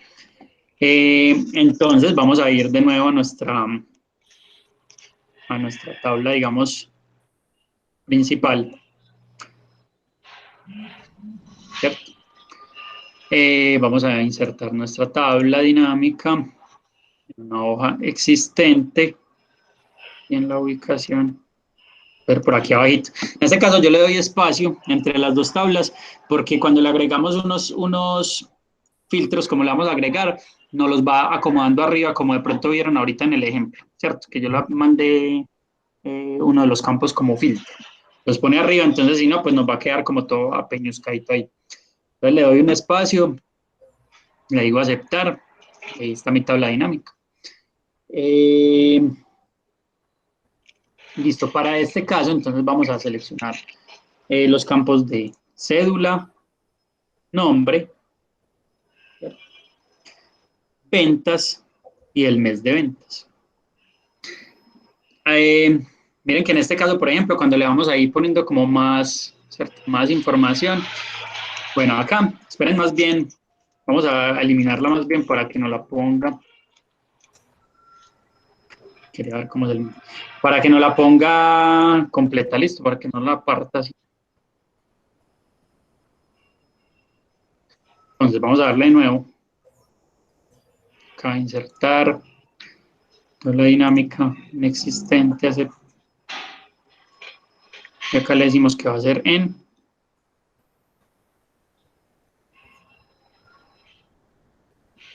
Entonces vamos a ir de nuevo a nuestra tabla, digamos, principal. ¿Cierto? Vamos a insertar nuestra tabla dinámica en una hoja existente y en la ubicación, ver por aquí abajito. En este caso yo le doy espacio entre las dos tablas porque cuando le agregamos unos filtros, como le vamos a agregar, nos los va acomodando arriba, como de pronto vieron ahorita en el ejemplo, ¿cierto? Que yo le mandé uno de los campos como filtro. Los pone arriba, entonces si no, pues nos va a quedar como todo apeñuscadito ahí. Entonces le doy un espacio, le digo aceptar, ahí está mi tabla dinámica. Listo, para este caso, entonces vamos a seleccionar los campos de cédula, nombre, ventas y el mes de ventas. Miren que en este caso, por ejemplo, cuando le vamos a ir poniendo como más, ¿cierto? Más información, bueno, acá, esperen más bien, vamos a eliminarla más bien para que no la ponga. Quería ver cómo es el... Para que no la ponga completa, listo, para que no la aparta así. Entonces vamos a darle de nuevo. Acá insertar toda la dinámica inexistente. Y acá le decimos que va a ser en.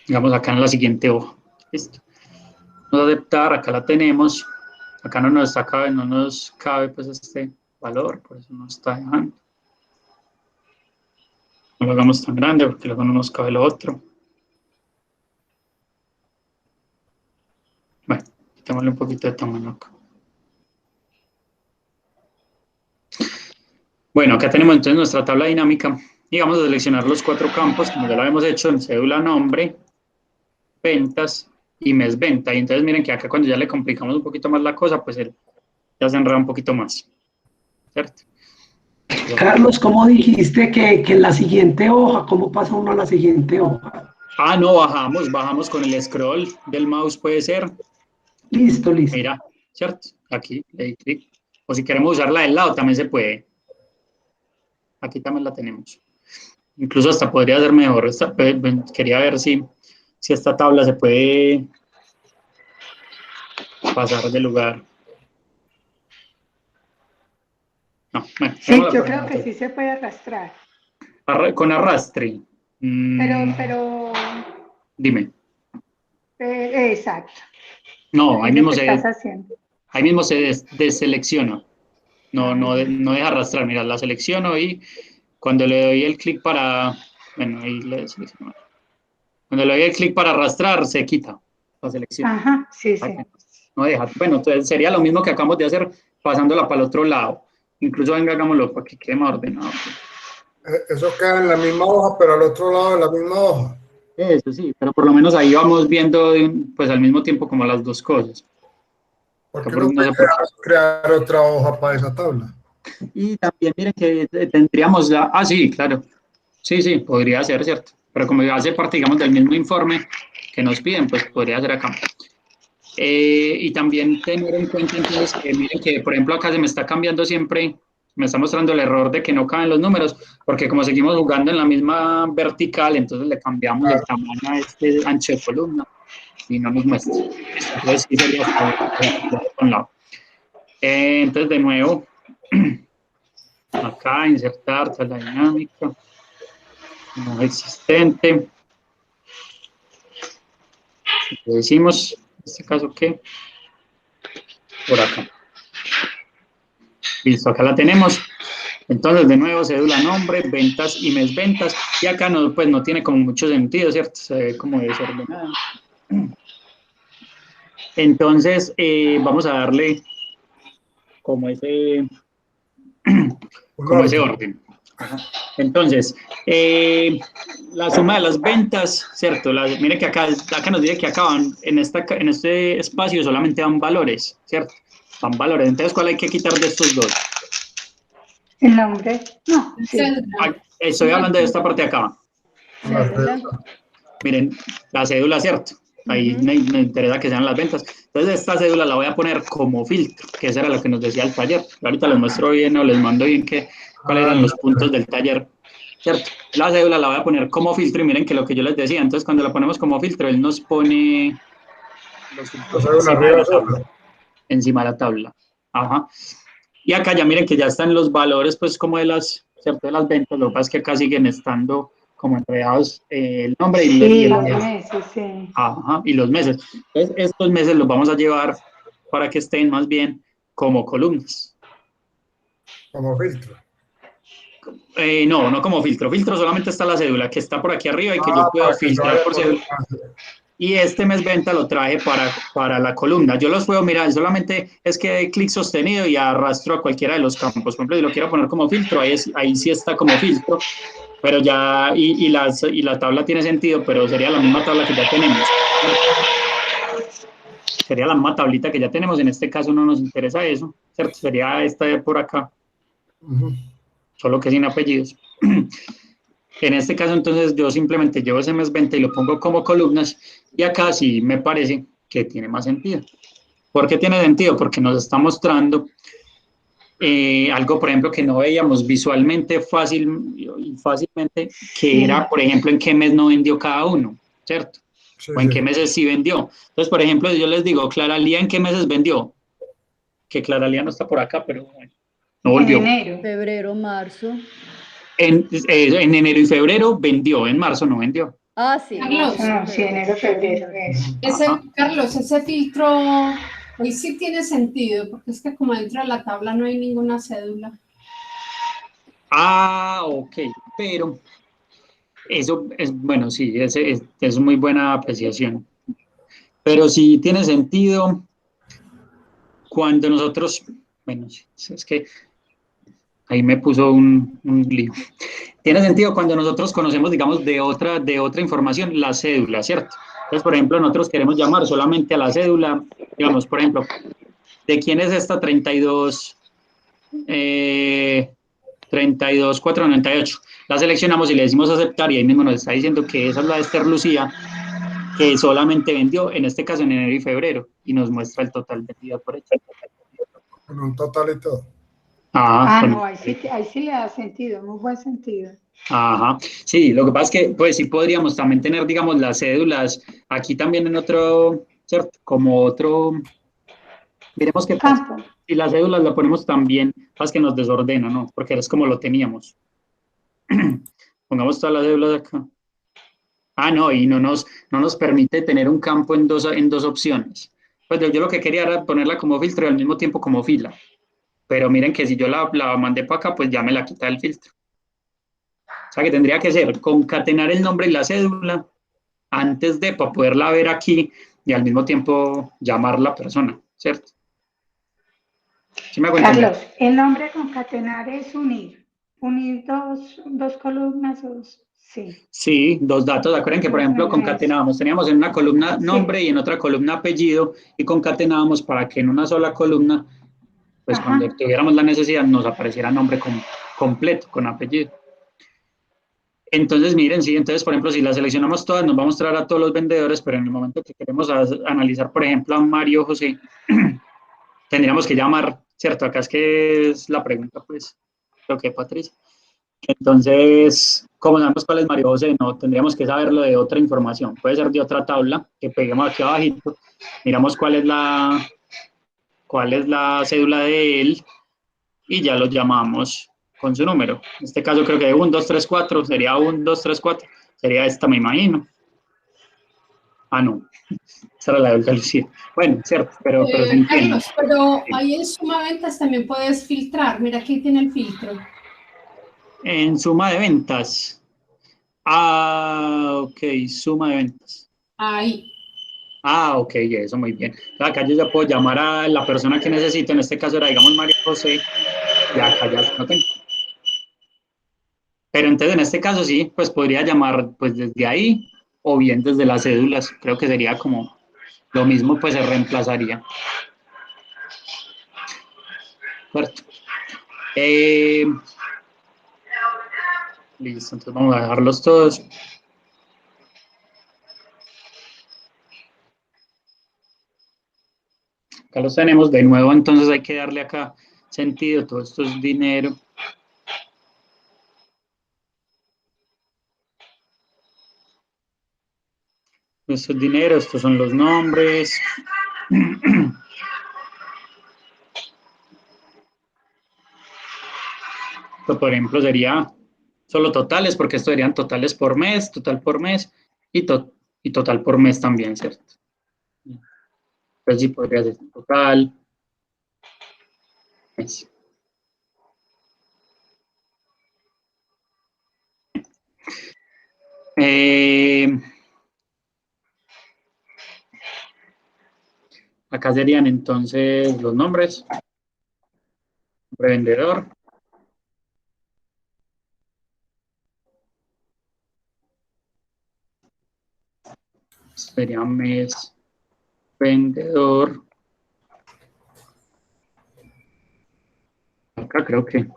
Digamos acá en la siguiente hoja. Listo. Vamos a aceptar, acá la tenemos. Acá no nos cabe pues este valor, por eso no está dejando. No lo hagamos tan grande porque luego no nos cabe lo otro. Bueno, quitémosle un poquito de tamaño acá. Bueno, acá tenemos entonces nuestra tabla dinámica y vamos a seleccionar los 4 campos, como ya lo habíamos hecho en cédula, nombre, ventas y mes venta. Y entonces miren que acá cuando ya le complicamos un poquito más la cosa, pues él ya se enreda un poquito más, ¿cierto? Carlos, ¿cómo dijiste que en la siguiente hoja, cómo pasa uno a la siguiente hoja? Ah, no, bajamos con el scroll del mouse, puede ser. Listo. Mira, ¿cierto? Aquí le di clic. O si queremos usarla del lado, también se puede. Aquí también la tenemos. Incluso hasta podría ser mejor. Quería ver si esta tabla se puede pasar de lugar. No, bueno, Sí, yo creo que sí se puede arrastrar. Con arrastre. Pero Dime. Exacto. No, ahí mismo se haciendo. deselecciona. No deja arrastrar. Mira, la selecciono y cuando le doy el clic para... Bueno, ahí le selecciono. Cuando le doy el clic para arrastrar, se quita la selección. Ajá, sí. No deja. Bueno, entonces sería lo mismo que acabamos de hacer, pasándola para el otro lado. Incluso venga, hagámoslo para que quede más ordenado. Eso queda en la misma hoja, pero al otro lado de la misma hoja. Eso sí, pero por lo menos ahí vamos viendo pues al mismo tiempo como las dos cosas. ¿Por qué no puede crear otra hoja para esa tabla? Y también miren que tendríamos la... Ah, sí, claro. Sí, podría ser, ¿cierto? Pero como hace parte, digamos, del mismo informe que nos piden, pues podría ser acá. Y también tener en cuenta entonces que miren que, por ejemplo, acá se me está cambiando siempre, me está mostrando el error de que no caben los números, porque como seguimos jugando en la misma vertical, entonces le cambiamos el tamaño a este ancho de columna y no nos muestra. Entonces sí sería por un lado. Entonces de nuevo, acá insertar tabla dinámica, no existente. Le decimos, en este caso, ¿qué? Por acá. Listo, acá la tenemos. Entonces, de nuevo, cédula, nombre, ventas y mes ventas. Y acá no, pues, no tiene como mucho sentido, ¿cierto? Se ve como desordenado. Entonces, vamos a darle como ese orden. Ajá. Entonces, la suma de las ventas, ¿cierto? Mire que acá nos dice que acaban en este espacio solamente dan valores, ¿cierto? Dan valores. Entonces, ¿cuál hay que quitar de estos dos? El nombre. No, sí. Estoy hablando de esta parte de acá. Miren, la cédula, ¿cierto? Ahí me interesa que sean las ventas. Entonces, esta cédula la voy a poner como filtro, que eso era lo que nos decía el taller. Ahorita les muestro bien o les mando bien cuáles eran los puntos del taller, ¿cierto? La cédula la voy a poner como filtro y miren que lo que yo les decía, entonces cuando la ponemos como filtro, él nos pone los filtros encima de la tabla. Ajá. Y acá ya miren que ya están los valores, pues como ¿cierto? De las ventas, lo que pasa es que acá siguen estando como enredados el nombre y los meses, sí. Ajá, y los meses. Entonces, estos meses los vamos a llevar para que estén más bien como columnas. Como filtro. No como filtro. Filtro solamente está la cédula que está por aquí arriba y que yo puedo filtrar por cédula. Y este mes venta lo traje para la columna. Yo los puedo mirar, solamente es que doy clic sostenido y arrastro a cualquiera de los campos. Por ejemplo, si lo quiero poner como filtro, ahí sí está como filtro. Pero ya, y la tabla tiene sentido, pero sería la misma tabla que ya tenemos. Sería la misma tablita que ya tenemos, en este caso no nos interesa eso, ¿cierto? Sería esta de por acá, solo que sin apellidos. En este caso, entonces, yo simplemente llevo ese mes venta y lo pongo como columnas, y acá sí me parece que tiene más sentido. ¿Por qué tiene sentido? Porque nos está mostrando algo, por ejemplo, que no veíamos visualmente fácilmente, que era, por ejemplo, en qué mes no vendió cada uno, ¿cierto? Sí, o en qué meses sí vendió. Entonces, por ejemplo, yo les digo, Clara Lía, ¿en qué meses vendió? Que Clara Lía no está por acá, pero bueno, no volvió. En enero, febrero, marzo. En enero y febrero vendió, en marzo no vendió. Ah, sí. Carlos. Sí, enero, febrero. Carlos, ese filtro Hoy sí tiene sentido, porque es que como dentro de la tabla no hay ninguna cédula. Ah, ok, pero eso es, bueno, sí, es muy buena apreciación. Pero sí tiene sentido cuando nosotros, bueno, sí, es que ahí me puso un lío. Tiene sentido cuando nosotros conocemos, digamos, de otra información, la cédula, ¿cierto? Entonces, por ejemplo, nosotros queremos llamar solamente a la cédula, digamos, por ejemplo, ¿de quién es esta 32.498? La seleccionamos y le decimos aceptar y ahí mismo nos está diciendo que esa es la de Esther Lucía, que solamente vendió, en este caso en enero y febrero, y nos muestra el total vendido por ella. Con un total y todo. Ah, Con no, ahí sí le da sentido, muy buen sentido. Ajá, sí, lo que pasa es que, pues sí podríamos también tener, digamos, las cédulas aquí también en otro, ¿cierto? Como otro, miremos qué pasa. Campo. Si las cédulas la ponemos también, pasa que nos desordena, ¿no? Porque es como lo teníamos. Pongamos todas las cédulas acá. Ah, no, y no nos permite tener un campo en dos opciones. Pues yo lo que quería era ponerla como filtro y al mismo tiempo como fila. Pero miren que si yo la mandé para acá, pues ya me la quita el filtro. O sea que tendría que ser concatenar el nombre y la cédula antes de para poderla ver aquí y al mismo tiempo llamar la persona, ¿cierto? ¿Sí me hago entender? Carlos, el nombre concatenar es unir. Unir dos columnas, sí. Sí, dos datos. Acuérdense que, por ejemplo, Eso. concatenábamos, teníamos en una columna Sí. nombre y en otra columna apellido y concatenábamos para que en una sola columna, pues cuando Ajá. tuviéramos la necesidad, nos apareciera nombre completo con apellido. Entonces, miren, sí, entonces, por ejemplo, si la seleccionamos todas, nos va a mostrar a todos los vendedores, pero en el momento que queremos analizar, por ejemplo, a Mario José, tendríamos que llamar, ¿cierto? Acá es que es la pregunta, pues, lo que Patricia. Entonces, como sabemos cuál es Mario José, no tendríamos que saberlo de otra información. Puede ser de otra tabla que peguemos aquí abajito, miramos cuál es la cédula de él y ya lo llamamos con su número. En este caso creo que de 1, 2, 3, 4 sería 1, 2, 3, 4. Sería esta, me imagino. Ah, no. Esa era la de Olga Lucía. Bueno, cierto, pero se entiende. Carlos, pero ahí en suma ventas también puedes filtrar. Mira, aquí tiene el filtro. En suma de ventas. Ah, ok, suma de ventas. Ahí. Ah, ok, eso muy bien. Acá yo ya puedo llamar a la persona que necesito, en este caso era, digamos, María José, y acá ya se lo tengo. Pero entonces, en este caso sí, pues podría llamar pues desde ahí o bien desde las cédulas. Creo que sería como lo mismo, pues se reemplazaría. ¿Cierto? Eh, listo, entonces vamos a dejarlos todos. Acá los tenemos de nuevo, entonces hay que darle acá sentido. Todo esto es dinero. Esto es dinero, estos son los nombres. Esto, por ejemplo, sería solo totales, porque esto serían totales por mes, total por mes y, y total por mes también, ¿cierto? Entonces sí podría ser total, mes. Eh, acá serían entonces los nombres, vendedor, sería mes, vendedor, acá creo que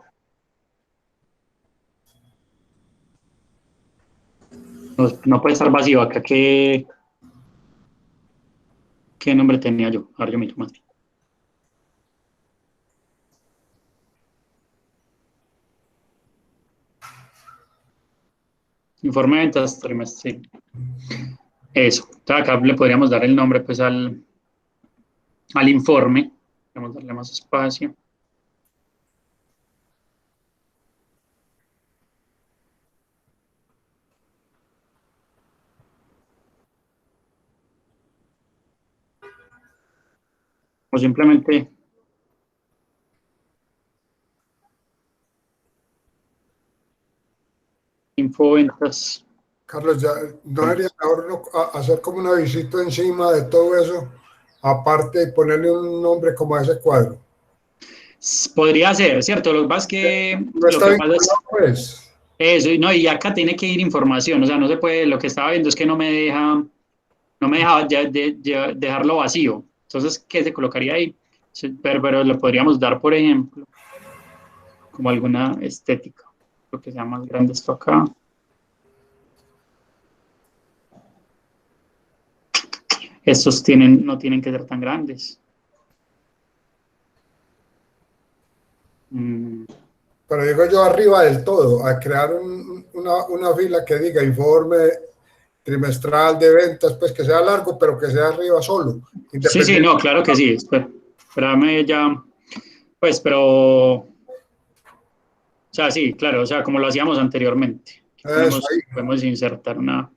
no puede estar vacío, acá qué nombre tenía yo, ahora yo miro más bien. Informe de ventas trimestre, sí. Eso, entonces acá le podríamos dar el nombre pues al informe, vamos a darle más espacio. o simplemente infoventas. Carlos, ya no sería mejor hacer como una visita encima de todo eso, aparte y ponerle un nombre como a ese cuadro. Podría ser, ¿cierto? Lo que pasa es que, No lo está que pasa es vinculado, pues. eso, y no, y acá tiene que ir información, o sea, no se puede, lo que estaba viendo es que no me deja dejarlo vacío. Entonces, ¿qué se colocaría ahí? Sí, pero le podríamos dar, por ejemplo, como alguna estética, lo que sea más grande esto acá. Estos no tienen que ser tan grandes. Pero digo yo arriba del todo, a crear una fila que diga informe trimestral de ventas, pues que sea largo, pero que sea arriba solo. Sí, sí, no, claro que sí. Espérame ya. Pues, pero, o sea, sí, claro, o sea, como lo hacíamos anteriormente. Eso ahí. Podemos insertar una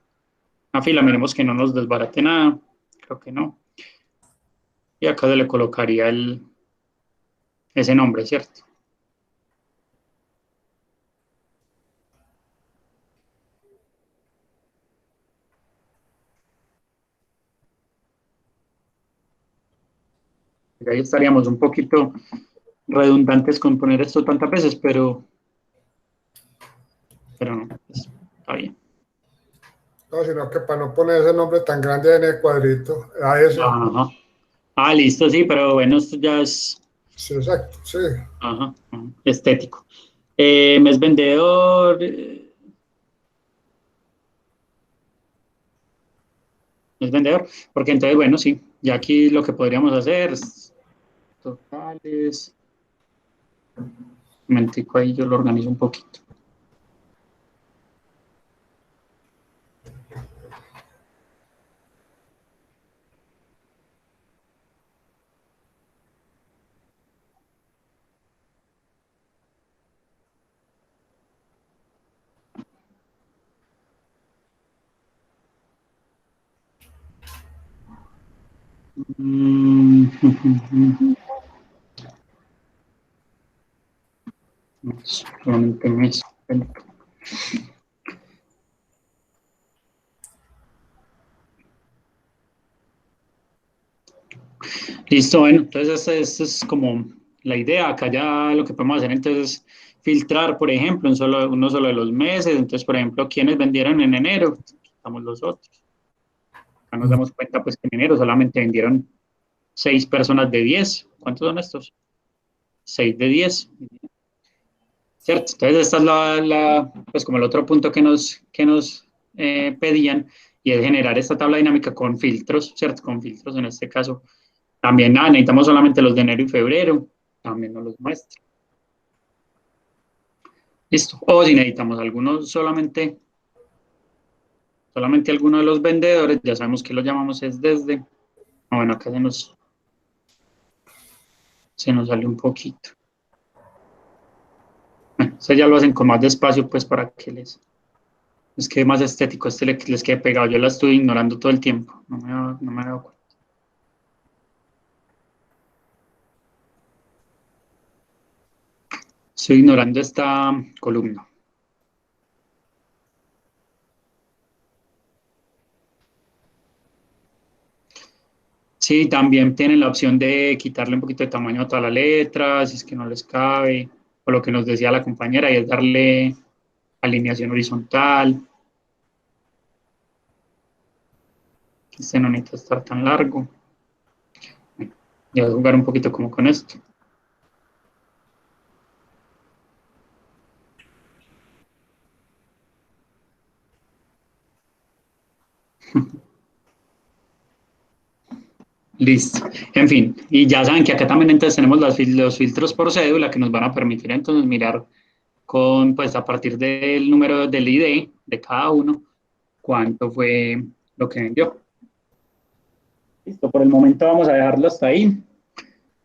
fila, miremos que no nos desbarate nada. Creo que no. Y acá se le colocaría ese nombre, ¿cierto? Ahí estaríamos un poquito redundantes con poner esto tantas veces, pero no, pues, está bien. No, sino que para no poner ese nombre tan grande en el cuadrito, a ese. Ajá. Ah, listo, sí, pero bueno, esto ya es Sí, exacto, sí. ajá, estético. Mes vendedor. Es vendedor, porque entonces, bueno, sí, ya aquí lo que podríamos hacer es totales. Un momentico ahí yo lo organizo un poquito. Solamente mes. Listo, bueno, entonces esta es como la idea. Acá ya lo que podemos hacer entonces es filtrar, por ejemplo, uno solo de los meses. Entonces, por ejemplo, quienes vendieron en enero, quitamos los otros. Acá nos damos cuenta pues que en enero solamente vendieron 6 personas de 10. ¿Cuántos son estos? 6 de 10. ¿Cierto? Entonces, esta es pues como el otro punto que nos pedían, y es generar esta tabla dinámica con filtros, ¿cierto? Con filtros en este caso. También necesitamos solamente los de enero y febrero, también nos los muestra. Listo. O si necesitamos algunos solamente alguno de los vendedores, ya sabemos que lo llamamos es desde. Bueno, acá se nos sale un poquito. Bueno, eso ya lo hacen con más despacio, pues para que les quede más estético, les quede pegado. Yo la estoy ignorando todo el tiempo, no me he dado cuenta. Estoy ignorando esta columna. Sí, también tienen la opción de quitarle un poquito de tamaño a toda la letra, si es que no les cabe, o lo que nos decía la compañera, y es darle alineación horizontal. Este no necesita estar tan largo. Ya voy a jugar un poquito como con esto. Listo. En fin, y ya saben que acá también entonces tenemos los filtros por cédula que nos van a permitir entonces mirar pues a partir del número del ID de cada uno, cuánto fue lo que vendió. Listo, por el momento vamos a dejarlo hasta ahí.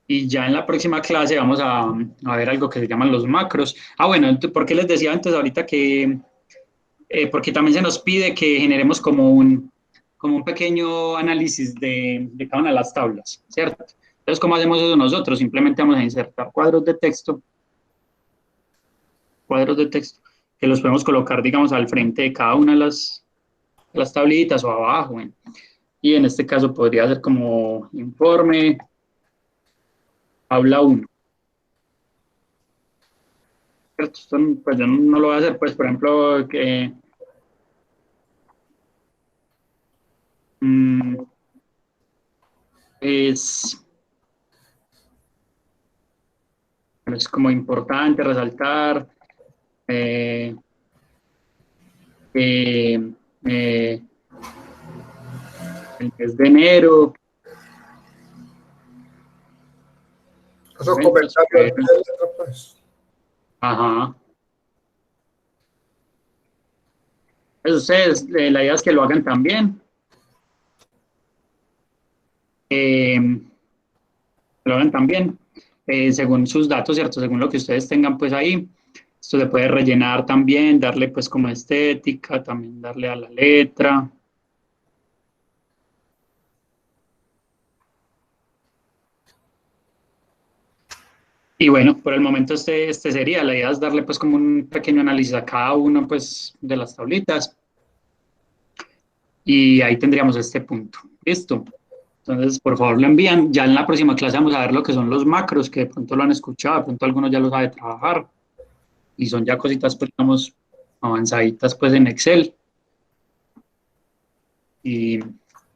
Y ya en la próxima clase vamos a ver algo que se llaman los macros. Bueno, ¿por qué les decía antes ahorita que porque también se nos pide que generemos como un pequeño análisis de cada una de las tablas, ¿cierto? Entonces, ¿cómo hacemos eso nosotros? Simplemente vamos a insertar cuadros de texto, que los podemos colocar, digamos, al frente de cada una de las tablitas o abajo. Y en este caso podría ser como informe, habla 1. Esto, pues yo no lo voy a hacer, pues, por ejemplo, que es como importante resaltar eh, el mes de enero. Esos comentarios, pues. Ajá. Pues ustedes, la idea es que lo hagan también. Lo hagan también, según sus datos, ¿cierto? Según lo que ustedes tengan, pues ahí. Esto se puede rellenar también, darle pues como estética, también darle a la letra. Y bueno, por el momento este sería, la idea es darle pues como un pequeño análisis a cada uno pues de las tablitas. Y ahí tendríamos este punto. Listo. Entonces, por favor, lo envían. Ya en la próxima clase vamos a ver lo que son los macros, que de pronto lo han escuchado, de pronto algunos ya lo saben trabajar. Y son ya cositas, pues, digamos, avanzaditas pues en Excel. Y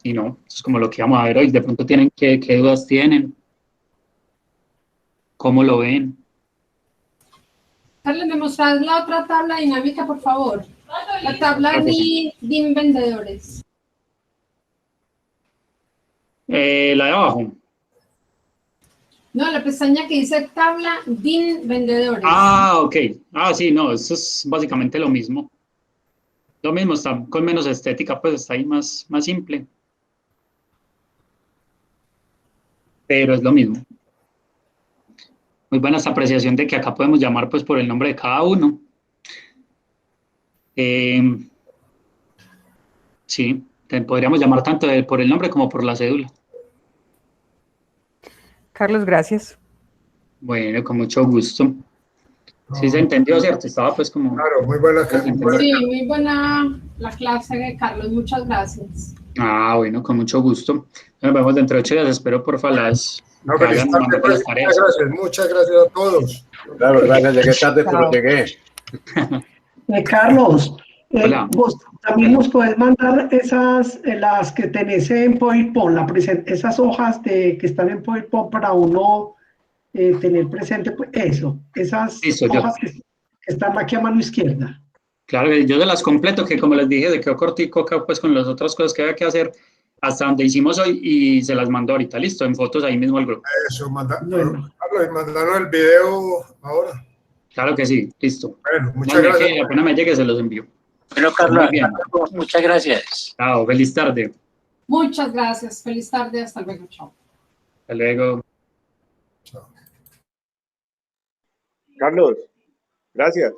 no, eso es como lo que vamos a ver hoy. De pronto tienen, ¿qué dudas tienen? ¿Cómo lo ven? Carlos, ¿me mostras la otra tabla dinámica, por favor? La tabla DIN vendedores. La de abajo. No, la pestaña que dice tabla DIN vendedores. Ah, ok. Ah, sí, no, eso es básicamente lo mismo. Lo mismo, está con menos estética, pues está ahí más simple. Pero es lo mismo. Muy buena esta apreciación de que acá podemos llamar pues por el nombre de cada uno. Sí, podríamos llamar tanto por el nombre como por la cédula. Carlos, gracias. Bueno, con mucho gusto. Sí se entendió, ¿cierto? Estaba pues como... Claro, muy buena. Sí, muy buena la clase de Carlos, muchas gracias. Ah, bueno, con mucho gusto. Nos vemos dentro de 8 días. Espero porfa las No, que hagan muchas mandando las tareas. gracias, muchas gracias a todos. Claro, gracias, llegué tarde, pero llegué. Carlos, Hola. vos también nos puedes mandar esas, las que tenés en PowerPoint, esas hojas que están en PowerPoint para uno tener presente, pues eso, esas Listo, hojas que están aquí a mano izquierda. Claro, yo de las completo, que como les dije, de quedó cortico acá pues con las otras cosas que había que hacer, hasta donde hicimos hoy y se las mando ahorita, listo, en fotos ahí mismo al grupo. Eso, mandaron el video ahora. Claro que sí, listo. Bueno, muchas gracias. Que apenas me llegue se los envío. Bueno, Carlos, Muy bien. muchas gracias. Chao, feliz tarde. Muchas gracias, feliz tarde, hasta luego, chao. Hasta luego. Chao. Carlos, gracias.